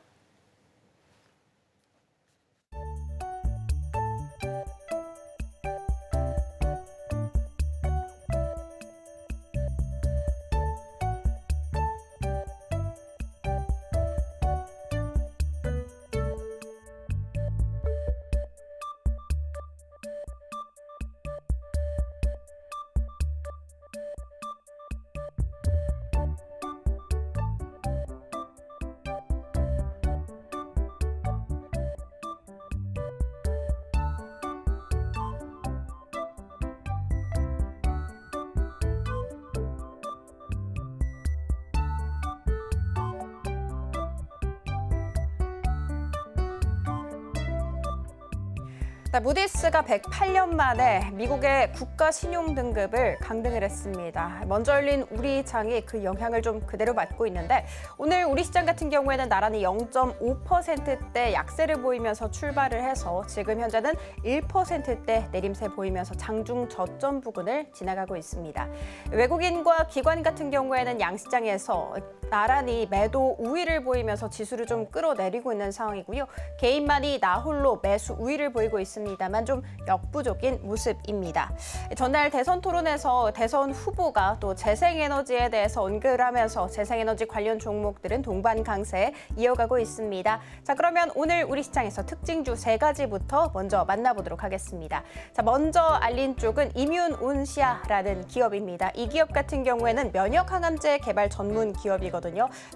C: 무디스가 108년 만에 미국의 국가 신용 등급을 강등을 했습니다. 먼저 열린 우리 장이 그 영향을 좀 그대로 받고 있는데 오늘 우리 시장 같은 경우에는 나란히 0.5%대 약세를 보이면서 출발을 해서 지금 현재는 1%대 내림세 보이면서 장중 저점 부근을 지나가고 있습니다. 외국인과 기관 같은 경우에는 양시장에서 나란히 매도 우위를 보이면서 지수를 좀 끌어내리고 있는 상황이고요. 개인만이 나홀로 매수 우위를 보이고 있습니다만 좀 역부족인 모습입니다. 전날 대선 토론에서 대선 후보가 또 재생에너지에 대해서 언급을 하면서 재생에너지 관련 종목들은 동반 강세 이어가고 있습니다. 자, 그러면 오늘 우리 시장에서 특징주 3가지부터 먼저 만나보도록 하겠습니다. 자, 먼저 알린 쪽은 이뮨온시아라는 기업입니다. 이 기업 같은 경우에는 면역 항암제 개발 전문 기업이거든요.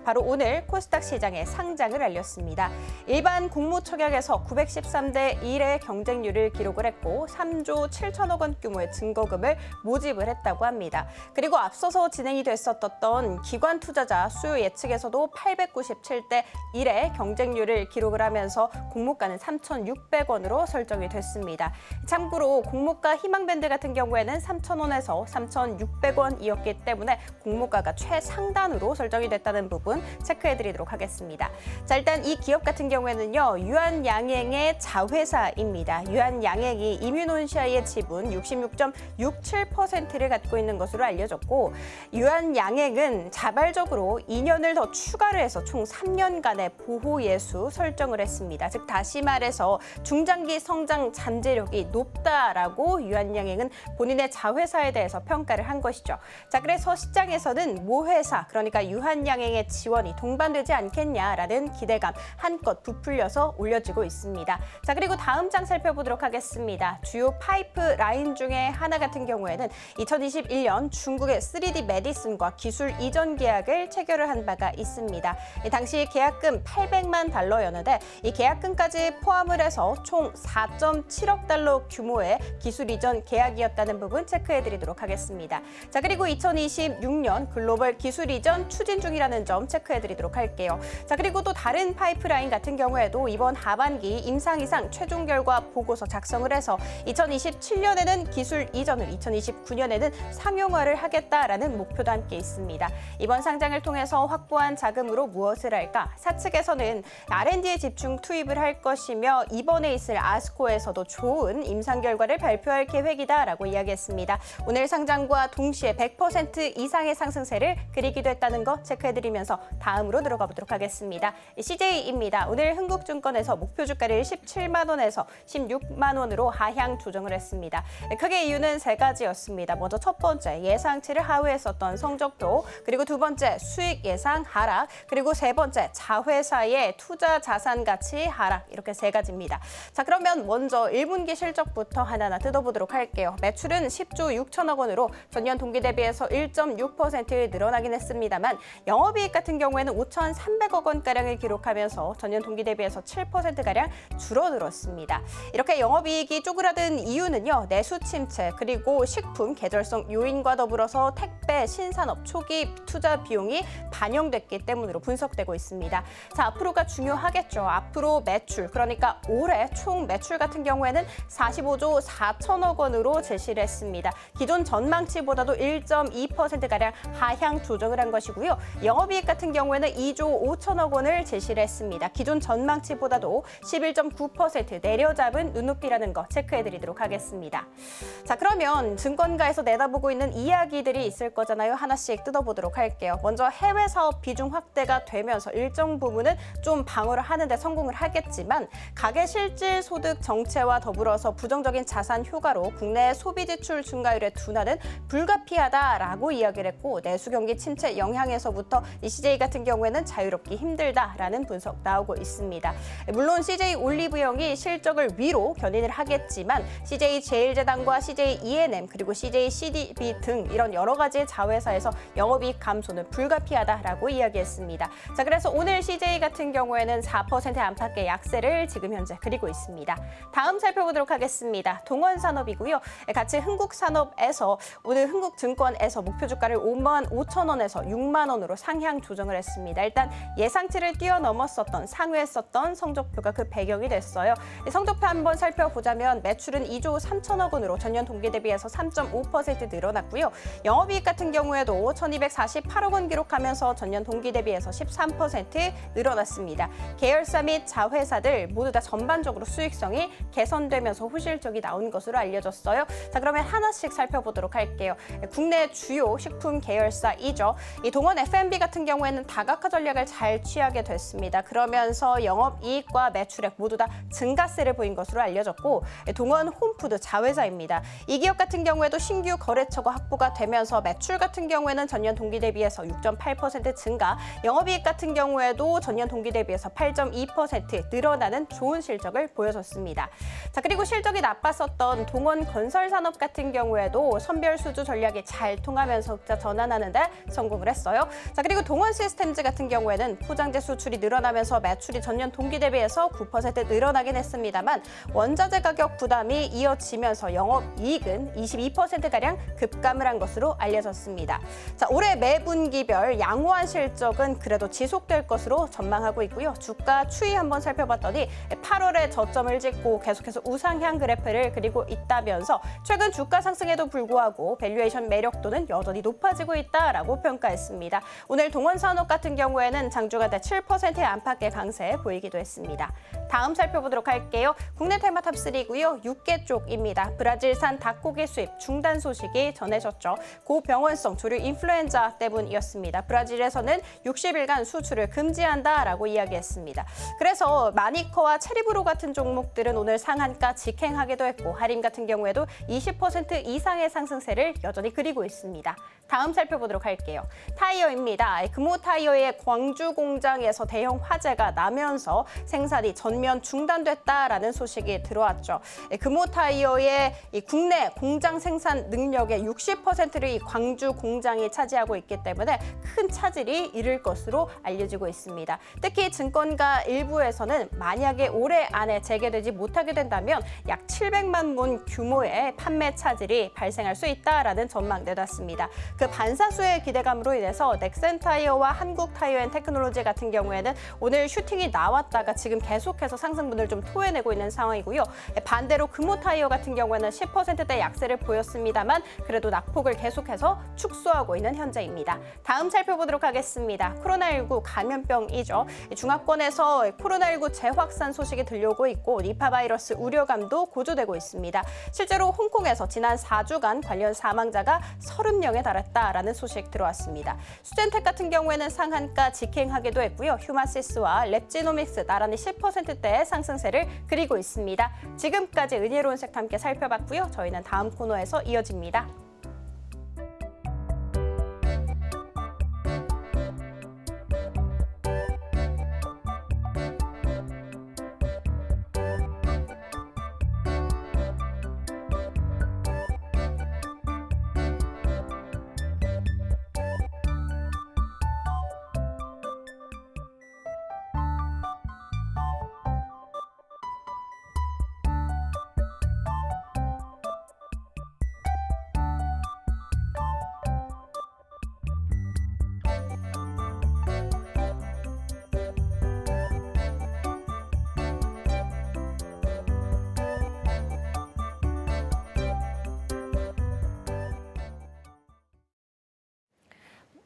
C: 바로 오늘 코스닥 시장에 상장을 알렸습니다. 일반 공모처약에서 913대 1의 경쟁률을 기록을 했고 3조 7천억 원 규모의 증거금을 모집을 했다고 합니다. 그리고 앞서서 진행이 됐었던 기관 투자자 수요 예측에서도 897대 1의 경쟁률을 기록을 하면서 공모가는 3,600원으로 설정이 됐습니다. 참고로 공모가 희망밴드 같은 경우에는 3,000원에서 3,600원이었기 때문에 공모가가 최상단으로 설정이 됐다는 부분 체크해드리도록 하겠습니다. 자, 일단 이 기업 같은 경우에는요, 유한양행의 자회사입니다. 유한양행이 이뮨온시아의 지분 66.67%를 갖고 있는 것으로 알려졌고, 유한양행은 자발적으로 2년을 더 추가를 해서 총 3년간의 보호예수 설정을 했습니다. 즉 다시 말해서 중장기 성장 잠재력이 높다라고 유한양행은 본인의 자회사에 대해서 평가를 한 것이죠. 자, 그래서 시장에서는 모회사, 그러니까 유한양행의 지원이 동반되지 않겠냐라는 기대감 한껏 부풀려서 올려지고 있습니다. 자, 그리고 다음 장 살펴보도록 하겠습니다. 주요 파이프 라인 중에 하나 같은 경우에는 2021년 중국의 3D 메디슨과 기술 이전 계약을 체결을 한 바가 있습니다. 당시 계약금 800만 달러였는데 이 계약금까지 포함을 해서 총 4.7억 달러 규모의 기술 이전 계약이었다는 부분 체크해드리도록 하겠습니다. 자, 그리고 2026년 글로벌 기술 이전 추진 중이라는 점 체크해드리도록 할게요. 자, 그리고 또 다른 파이프라인 같은 경우에도 이번 하반기 임상 이상 최종 결과 보고서 작성을 해서 2027년에는 기술 이전을, 2029년에는 상용화를 하겠다라는 목표도 함께 있습니다. 이번 상장을 통해서 확보한 자금으로 무엇을 할까? 사측에서는 R&D에 집중 투입을 할 것이며 이번에 있을 아스코에서도 좋은 임상 결과를 발표할 계획이다라고 이야기했습니다. 오늘 상장과 동시에 100% 이상의 상승세를 그리기도 했다는 거 체크해드리면서 다음으로 들어가 보도록 하겠습니다. CJ입니다. 오늘 흥국증권에서 목표 주가를 17만 원에서 16만 원으로 하향 조정을 했습니다. 크게 이유는 세 가지였습니다. 먼저 첫 번째, 예상치를 하회했었던 성적표, 그리고 두 번째, 수익 예상 하락, 그리고 세 번째, 자회사의 투자 자산 가치 하락, 이렇게 세 가지입니다. 자, 그러면 먼저 1분기 실적부터 하나하나 뜯어보도록 할게요. 매출은 10조 6천억 원으로 전년 동기 대비해서 1.6% 늘어나긴 했습니다만 영업이익 같은 경우에는 5,300억 원가량을 기록하면서 전년 동기 대비해서 7%가량 줄어들었습니다. 이렇게 영업이익이 쪼그라든 이유는요, 내수 침체, 그리고 식품 계절성 요인과 더불어서 택배, 신산업 초기 투자 비용이 반영됐기 때문으로 분석되고 있습니다. 자, 앞으로가 중요하겠죠. 앞으로 매출, 그러니까 올해 총 매출 같은 경우에는 45조 4천억 원으로 제시를 했습니다. 기존 전망치보다도 1.2%가량 하향 조정을 한 것이고요. 영업이익 같은 경우에는 2조 5천억 원을 제시를 했습니다. 기존 전망치보다도 11.9% 내려잡은 눈높이라는 거 체크해드리도록 하겠습니다. 자, 그러면 증권가에서 내다보고 있는 이야기들이 있을 거잖아요. 하나씩 뜯어보도록 할게요. 먼저 해외 사업 비중 확대가 되면서 일정 부분은 좀 방어를 하는데 성공을 하겠지만 가계 실질 소득 정체와 더불어서 부정적인 자산 효과로 국내 소비 지출 증가율의 둔화는 불가피하다라고 이야기를 했고, 내수 경기 침체 영향에서부터 이 CJ 같은 경우에는 자유롭기 힘들다라는 분석 나오고 있습니다. 물론 CJ 올리브영이 실적을 위로 견인을 하겠지만 CJ 제일제당과 CJ E&M 그리고 CJ CDB 등 이런 여러 가지 자회사에서 영업이익 감소는 불가피하다라고 이야기했습니다. 자, 그래서 오늘 CJ 같은 경우에는 4% 안팎의 약세를 지금 현재 그리고 있습니다. 다음 살펴보도록 하겠습니다. 동원산업이고요. 같이 흥국산업에서 오늘 흥국증권에서 목표 주가를 5만 5천 원에서 6만 원으로 상향 조정을 했습니다. 일단 예상치를 뛰어넘었었던 상회했었던 성적표가 그 배경이 됐어요. 성적표 한번 살펴보자면 매출은 2조 3천억 원으로 전년 동기 대비해서 3.5% 늘어났고요. 영업이익 같은 경우에도 1,248억 원 기록하면서 전년 동기 대비해서 13% 늘어났습니다. 계열사 및 자회사들 모두 다 전반적으로 수익성이 개선되면서 호실적이 나온 것으로 알려졌어요. 자, 그러면 하나씩 살펴보도록 할게요. 국내 주요 식품 계열사이죠. 이 동원 F&B 같은 경우에는 다각화 전략을 잘 취하게 됐습니다. 그러면서 영업이익과 매출액 모두 다 증가세를 보인 것으로 알려졌고, 동원 홈푸드 자회사입니다. 이 기업 같은 경우에도 신규 거래처가 확보가 되면서 매출 같은 경우에는 전년 동기 대비해서 6.8% 증가, 영업이익 같은 경우에도 전년 동기 대비해서 8.2% 늘어나는 좋은 실적을 보여줬습니다. 자, 그리고 실적이 나빴었던 동원 건설산업 같은 경우에도 선별 수주 전략이 잘 통하면서 흑자 전환하는 데 성공을 했어요. 자, 그리고 동원 시스템즈 같은 경우에는 포장재 수출이 늘어나면서 매출이 전년 동기 대비해서 9% 늘어나긴 했습니다만 원자재 가격 부담이 이어지면서 영업이익은 22%가량 급감을 한 것으로 알려졌습니다. 자, 올해 매분기별 양호한 실적은 그래도 지속될 것으로 전망하고 있고요. 주가 추이 한번 살펴봤더니 8월에 저점을 찍고 계속해서 우상향 그래프를 그리고 있다면서 최근 주가 상승에도 불구하고 밸류에이션 매력도는 여전히 높아지고 있다라고 평가했습니다. 오늘 동원산업 같은 경우에는 장중한테 7% 안팎의 강세 보이기도 했습니다. 다음 살펴보도록 할게요. 국내 테마 탑3고요. 육계 쪽입니다. 브라질산 닭고기 수입 중단 소식이 전해졌죠. 고병원성 조류 인플루엔자 때문이었습니다. 브라질에서는 60일간 수출을 금지한다라고 이야기했습니다. 그래서 마니커와 체리브로 같은 종목들은 오늘 상한가 직행하기도 했고, 하림 같은 경우에도 20% 이상의 상승세를 여전히 그리고 있습니다. 다음 살펴보도록 할게요. 타이어입니다. 금호 타이어의 광주 공장에서 대형 화재가 나면서 생산이 전면 중단됐다라는 소식이 들어왔죠. 금호 타이어의 국내 공장 생산 능력의 60%를 이 광주 공장이 차지하고 있기 때문에 큰 차질이 이를 것으로 알려지고 있습니다. 특히 증권가 일부에서는 만약에 올해 안에 재개되지 못하게 된다면 약 700만 문 규모의 판매 차질이 발생할 수 있다라는 전망 내놨습니다. 그 반사수의 기대감으로 인해서 넥센타이어와 한국타이어앤테크놀로지 같은 경우에는 오늘 슈팅이 나왔다가 지금 계속해서 계속해서 상승분을 좀 토해내고 있는 상황이고요. 반대로 금호타이어 같은 경우에는 10%대 약세를 보였습니다만 그래도 낙폭을 계속해서 축소하고 있는 현재입니다. 다음 살펴보도록 하겠습니다. 코로나19 감염병이죠. 중화권에서 코로나19 재확산 소식이 들려오고 있고 니파 바이러스 우려감도 고조되고 있습니다. 실제로 홍콩에서 지난 4주간 관련 사망자가 30명에 달했다라는 소식 들어왔습니다. 수젠텍 같은 경우에는 상한가 직행하기도 했고요. 휴마시스와 랩지노믹스 나란히 10%대의 상승세를 그리고 있습니다. 지금까지 은혜로운 섹터 함께 살펴봤고요. 저희는 다음 코너에서 이어집니다.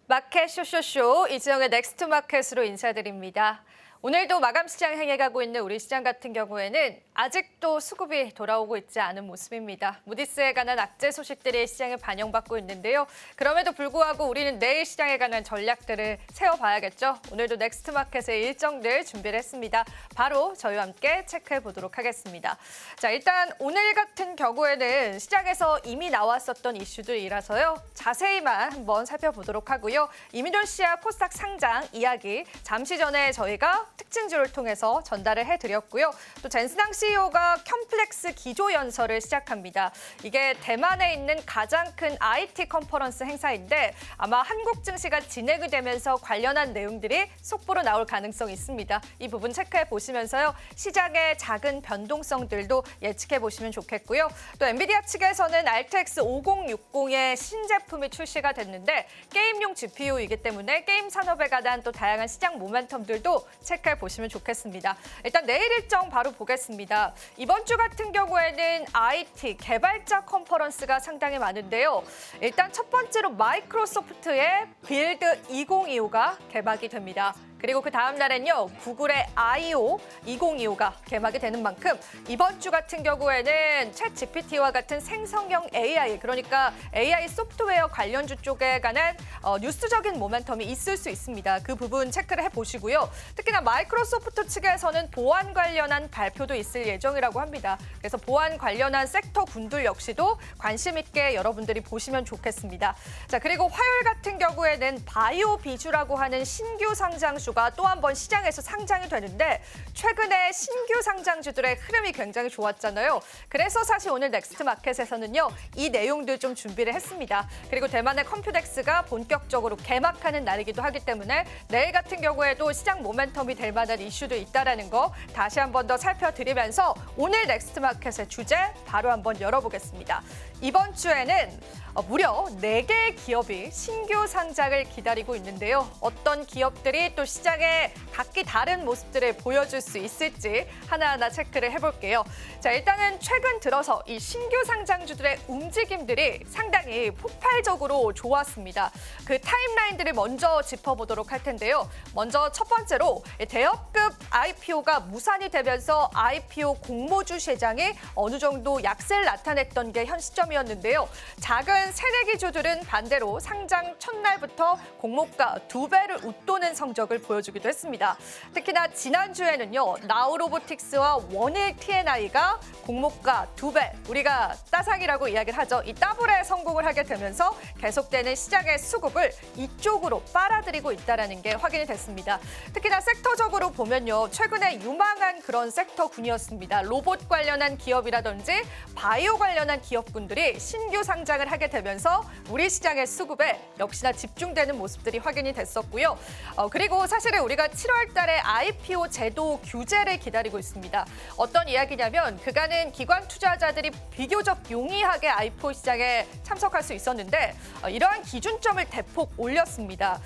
A: 마켓 쇼쇼쇼 이지영의 넥스트 마켓으로 인사드립니다. 오늘도 마감 시장 행해가고 있는 우리 시장 같은 경우에는 아직도 수급이 돌아오고 있지 않은 모습입니다. 무디스에 관한 악재 소식들이 시장에 반영받고 있는데요. 그럼에도 불구하고 우리는 내일 시장에 관한 전략들을 세워봐야겠죠. 오늘도 넥스트 마켓의 일정들 준비를 했습니다. 바로 저희와 함께 체크해 보도록 하겠습니다. 자, 일단 오늘 같은 경우에는 시장에서 이미 나왔었던 이슈들이라서요. 자세히만 한번 살펴보도록 하고요. 이민돈 씨와 코스닥 상장 이야기 잠시 전에 저희가 특징주를 통해서 전달을 해드렸고요. 또 젠스당 CEO가 컴플렉스 기조연설을 시작합니다. 이게 대만에 있는 가장 큰 IT 컨퍼런스 행사인데 아마 한국 증시가 진행이 되면서 관련한 내용들이 속보로 나올 가능성이 있습니다. 이 부분 체크해 보시면서요. 시장의 작은 변동성들도 예측해 보시면 좋겠고요. 또 엔비디아 측에서는 RTX 5060의 신제품이 출시가 됐는데 게임용 GPU이기 때문에 게임 산업에 관한 또 다양한 시장 모멘텀들도 체크해 보시면 좋겠습니다. 일단 내일 일정 바로 보겠습니다. 이번 주 같은 경우에는 IT 개발자 컨퍼런스가 상당히 많은데요. 일단 첫 번째로 마이크로소프트의 빌드 2025가 개막이 됩니다. 그리고 그 다음 날엔요, 구글의 I/O 2025가 개막이 되는 만큼 이번 주 같은 경우에는 챗 GPT와 같은 생성형 AI, 그러니까 AI 소프트웨어 관련주 쪽에 관한 뉴스적인 모멘텀이 있을 수 있습니다. 그 부분 체크를 해보시고요. 특히나 마이크로소프트 측에서는 보안 관련한 발표도 있을 예정이라고 합니다. 그래서 보안 관련한 섹터 분들 역시도 관심 있게 여러분들이 보시면 좋겠습니다. 자, 그리고 화요일 같은 경우에는 바이오 비주라고 하는 신규 상장주 또 한 번 시장에서 상장이 되는데 최근에 신규 상장주들의 흐름이 굉장히 좋았잖아요. 그래서 사실 오늘 넥스트 마켓에서는요. 이 내용들 좀 준비를 했습니다. 그리고 대만의 컴퓨텍스가 본격적으로 개막하는 날이기도 하기 때문에 내일 같은 경우에도 시장 모멘텀이 될 만한 이슈도 있다는 거 다시 한 번 더 살펴드리면서 오늘 넥스트 마켓의 주제 바로 한번 열어보겠습니다. 이번 주에는 무려 4개의 기업이 신규 상장을 기다리고 있는데요. 어떤 기업들이 또 시장에 각기 다른 모습들을 보여줄 수 있을지 하나하나 체크를 해볼게요. 자, 일단은 최근 들어서 이 신규 상장주들의 움직임들이 상당히 폭발적으로 좋았습니다. 그 타임라인들을 먼저 짚어보도록 할 텐데요. 먼저 첫 번째로 대형급 IPO가 무산이 되면서 IPO 공모주 시장이 어느 정도 약세를 나타냈던 게 현 시점이었는데요. 작은 새내기주들은 반대로 상장 첫날부터 공모가 2배를 웃도는 성적을 보여주기도 했습니다. 특히나 지난주에는요. 나우로보틱스와 원일 TNI가 공모가 2배, 우리가 따삭이라고 이야기를 하죠. 이 더블에 성공을 하게 되면서 계속되는 시장의 수급을 이쪽으로 빨아들이고 있다는 게 확인이 됐습니다. 특히나 섹터적으로 보면요. 최근에 유망한 그런 섹터군이었습니다. 로봇 관련한 기업이라든지 바이오 관련한 기업군들이 기업들이 신규 상장을 하게 되면서 우리 시장의 수급에 역시나 집중되는 모습들이 확인이 됐었고요. 그리고 사실은 우리가 7월 달에 IPO 제도 규제를 기다리고 있습니다. 어떤 이야기냐면 그간은 기관 투자자들이 비교적 용이하게 IPO 시장에 참석할 수 있었는데 이러한 기준점을 대폭 올렸습니다.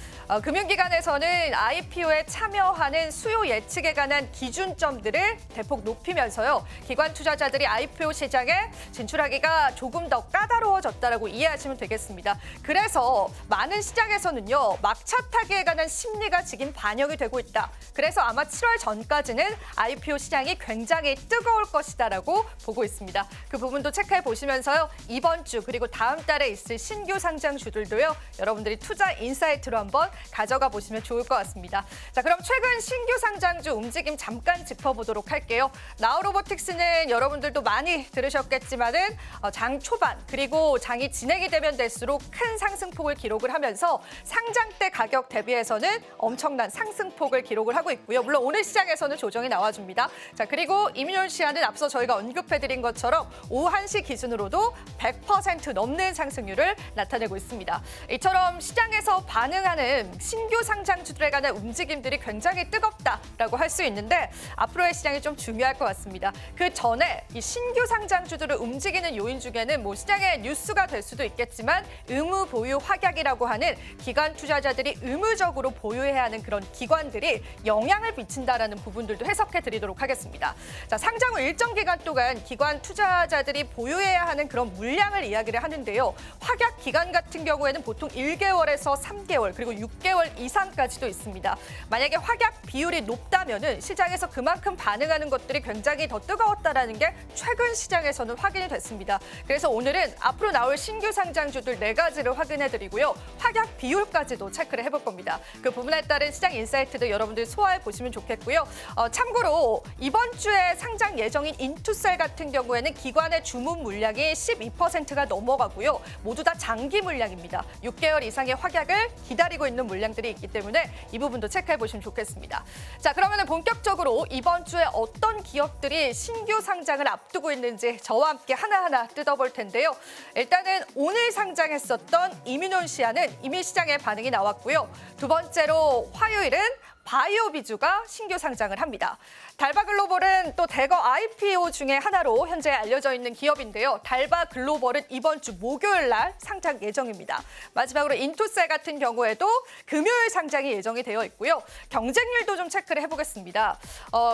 A: 금융기관에서는 IPO에 참여하는 수요 예측에 관한 기준점들을 대폭 높이면서요. 기관 투자자들이 IPO 시장에 진출하기가 조금 더 까다로워졌다라고 이해하시면 되겠습니다. 그래서 많은 시장에서는요. 막차 타기에 관한 심리가 지금 반영이 되고 있다. 그래서 아마 7월 전까지는 IPO 시장이 굉장히 뜨거울 것이다라고 보고 있습니다. 그 부분도 체크해 보시면서요. 이번 주 그리고 다음 달에 있을 신규 상장주들도요. 여러분들이 투자 인사이트로 한번 가져가 보시면 좋을 것 같습니다. 자, 그럼 최근 신규 상장주 움직임 잠깐 짚어보도록 할게요. 나우로보틱스는 여러분들도 많이 들으셨겠지만은 장 초반 그리고 장이 진행이 되면 될수록 큰 상승폭을 기록을 하면서 상장 때 가격 대비해서는 엄청난 상승폭을 기록을 하고 있고요. 물론 오늘 시장에서는 조정이 나와줍니다. 자, 그리고 이민올시아는 앞서 저희가 언급해드린 것처럼 오후 1시 기준으로도 100% 넘는 상승률을 나타내고 있습니다. 이처럼 시장에서 반응하는 신규 상장주들에 관한 움직임들이 굉장히 뜨겁다라고 할 수 있는데 앞으로의 시장이 좀 중요할 것 같습니다. 그 전에 이 신규 상장주들을 움직이는 요인 중에는 뭐 시장의 뉴스가 될 수도 있겠지만 의무 보유 확약이라고 하는 기관 투자자들이 의무적으로 보유해야 하는 그런 기관들이 영향을 미친다라는 부분들도 해석해 드리도록 하겠습니다. 자, 상장 후 일정 기간 동안 기관 투자자들이 보유해야 하는 그런 물량을 이야기를 하는데요. 확약 기간 같은 경우에는 보통 1개월에서 3개월 그리고 6개월 이상까지도 있습니다. 만약에 확약 비율이 높다면은 시장에서 그만큼 반응하는 것들이 굉장히 더 뜨거웠다라는 게 최근 시장에서는 확인이 됐습니다. 그래서 오늘은 앞으로 나올 신규 상장주들 4가지를 확인해 드리고요. 확약 비율까지도 체크를 해볼 겁니다. 그 부분에 따른 시장 인사이트도 여러분들 소화해 보시면 좋겠고요. 참고로 이번 주에 상장 예정인 인투셀 같은 경우에는 기관의 주문 물량이 12%가 넘어가고요. 모두 다 장기 물량입니다. 6개월 이상의 확약을 기다리고 있는 물량들이 있기 때문에 이 부분도 체크해 보시면 좋겠습니다. 자, 그러면 본격적으로 이번 주에 어떤 기업들이 신규 상장을 앞두고 있는지 저와 함께 하나하나 뜯어볼 텐데요. 일단은 오늘 상장했었던 이민올시아는 이미 시장에 반응이 나왔고요. 두 번째로 화요일은 바이오비주가 신규 상장을 합니다. 달바글로벌은 또 대거 IPO 중에 하나로 현재 알려져 있는 기업인데요. 달바글로벌은 이번 주 목요일 날 상장 예정입니다. 마지막으로 인투셀 같은 경우에도 금요일 상장이 예정이 되어 있고요. 경쟁률도 좀 체크를 해보겠습니다.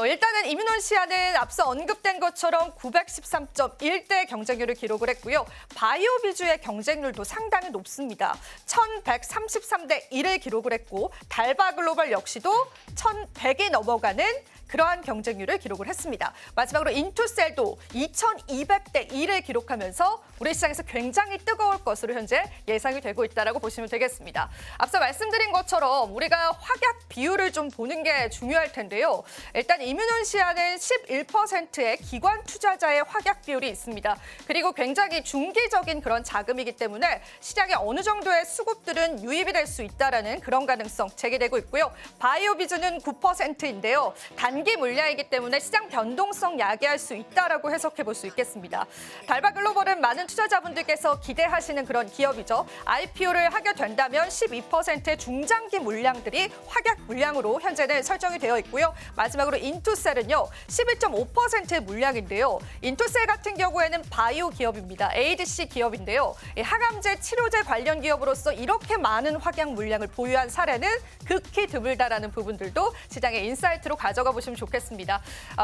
A: 일단은 이민올시아는 앞서 언급된 것처럼 913.1대 경쟁률을 기록을 했고요. 바이오비주의 경쟁률도 상당히 높습니다. 1133대 1을 기록을 했고 달바글로벌 역시도 1100이 넘어가는 그러한 경쟁률을 기록을 했습니다. 마지막으로 인투셀도 2200대 1을 기록하면서 우리 시장에서 굉장히 뜨거울 것으로 현재 예상이 되고 있다고 보시면 되겠습니다. 앞서 말씀드린 것처럼 우리가 확약 비율을 좀 보는 게 중요할 텐데요. 일단 이민올시아는 11%의 기관 투자자의 확약 비율이 있습니다. 그리고 굉장히 중기적인 그런 자금이기 때문에 시장에 어느 정도의 수급들은 유입이 될 수 있다는 그런 가능성 제기되고 있고요. 바이오비주는 9%인데요. 단기 물량이기 때문에 시장 변동성 야기할 수 있다라고 해석해 볼 수 있겠습니다. 달바글로벌은 많은 투자자분들께서 기대하시는 그런 기업이죠. IPO를 하게 된다면 12%의 중장기 물량들이 확약 물량으로 현재는 설정이 되어 있고요. 마지막으로 인투셀은요. 11.5%의 물량인데요. 인투셀 같은 경우에는 바이오 기업입니다. ADC 기업인데요. 항암제, 치료제 관련 기업으로서 이렇게 많은 확약 물량을 보유한 사례는 극히 드물다라는 부분들도 시장의 인사이트로 가져가 보시면 좋겠습니다.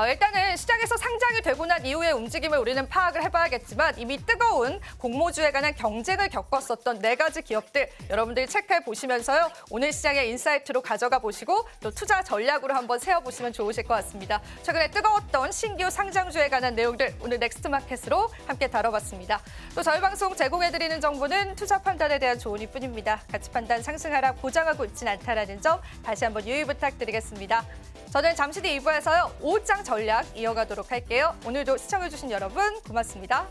A: 일단은 시장에서 상장이 되고 난 이후의 움직임을 우리는 파악을 해봐야겠지만 이미 뜨거운 공모주에 관한 경쟁을 겪었었던 4가지 기업들 여러분들이 체크해 보시면서요. 오늘 시장의 인사이트로 가져가 보시고 또 투자 전략으로 한번 세워보시면 좋으실 것 같습니다. 최근에 뜨거웠던 신규 상장주에 관한 내용들 오늘 넥스트마켓으로 함께 다뤄봤습니다. 또 저희 방송 제공해드리는 정보는 투자 판단에 대한 조언일 뿐입니다. 가치 판단 상승하락 보장하고 있진 않다라는 점 다시 한번 유의 부탁드리겠습니다. 저는 잠시 뒤 2부에서요. 5장 전략 이어가도록 할게요. 오늘도 시청해주신 여러분 고맙습니다.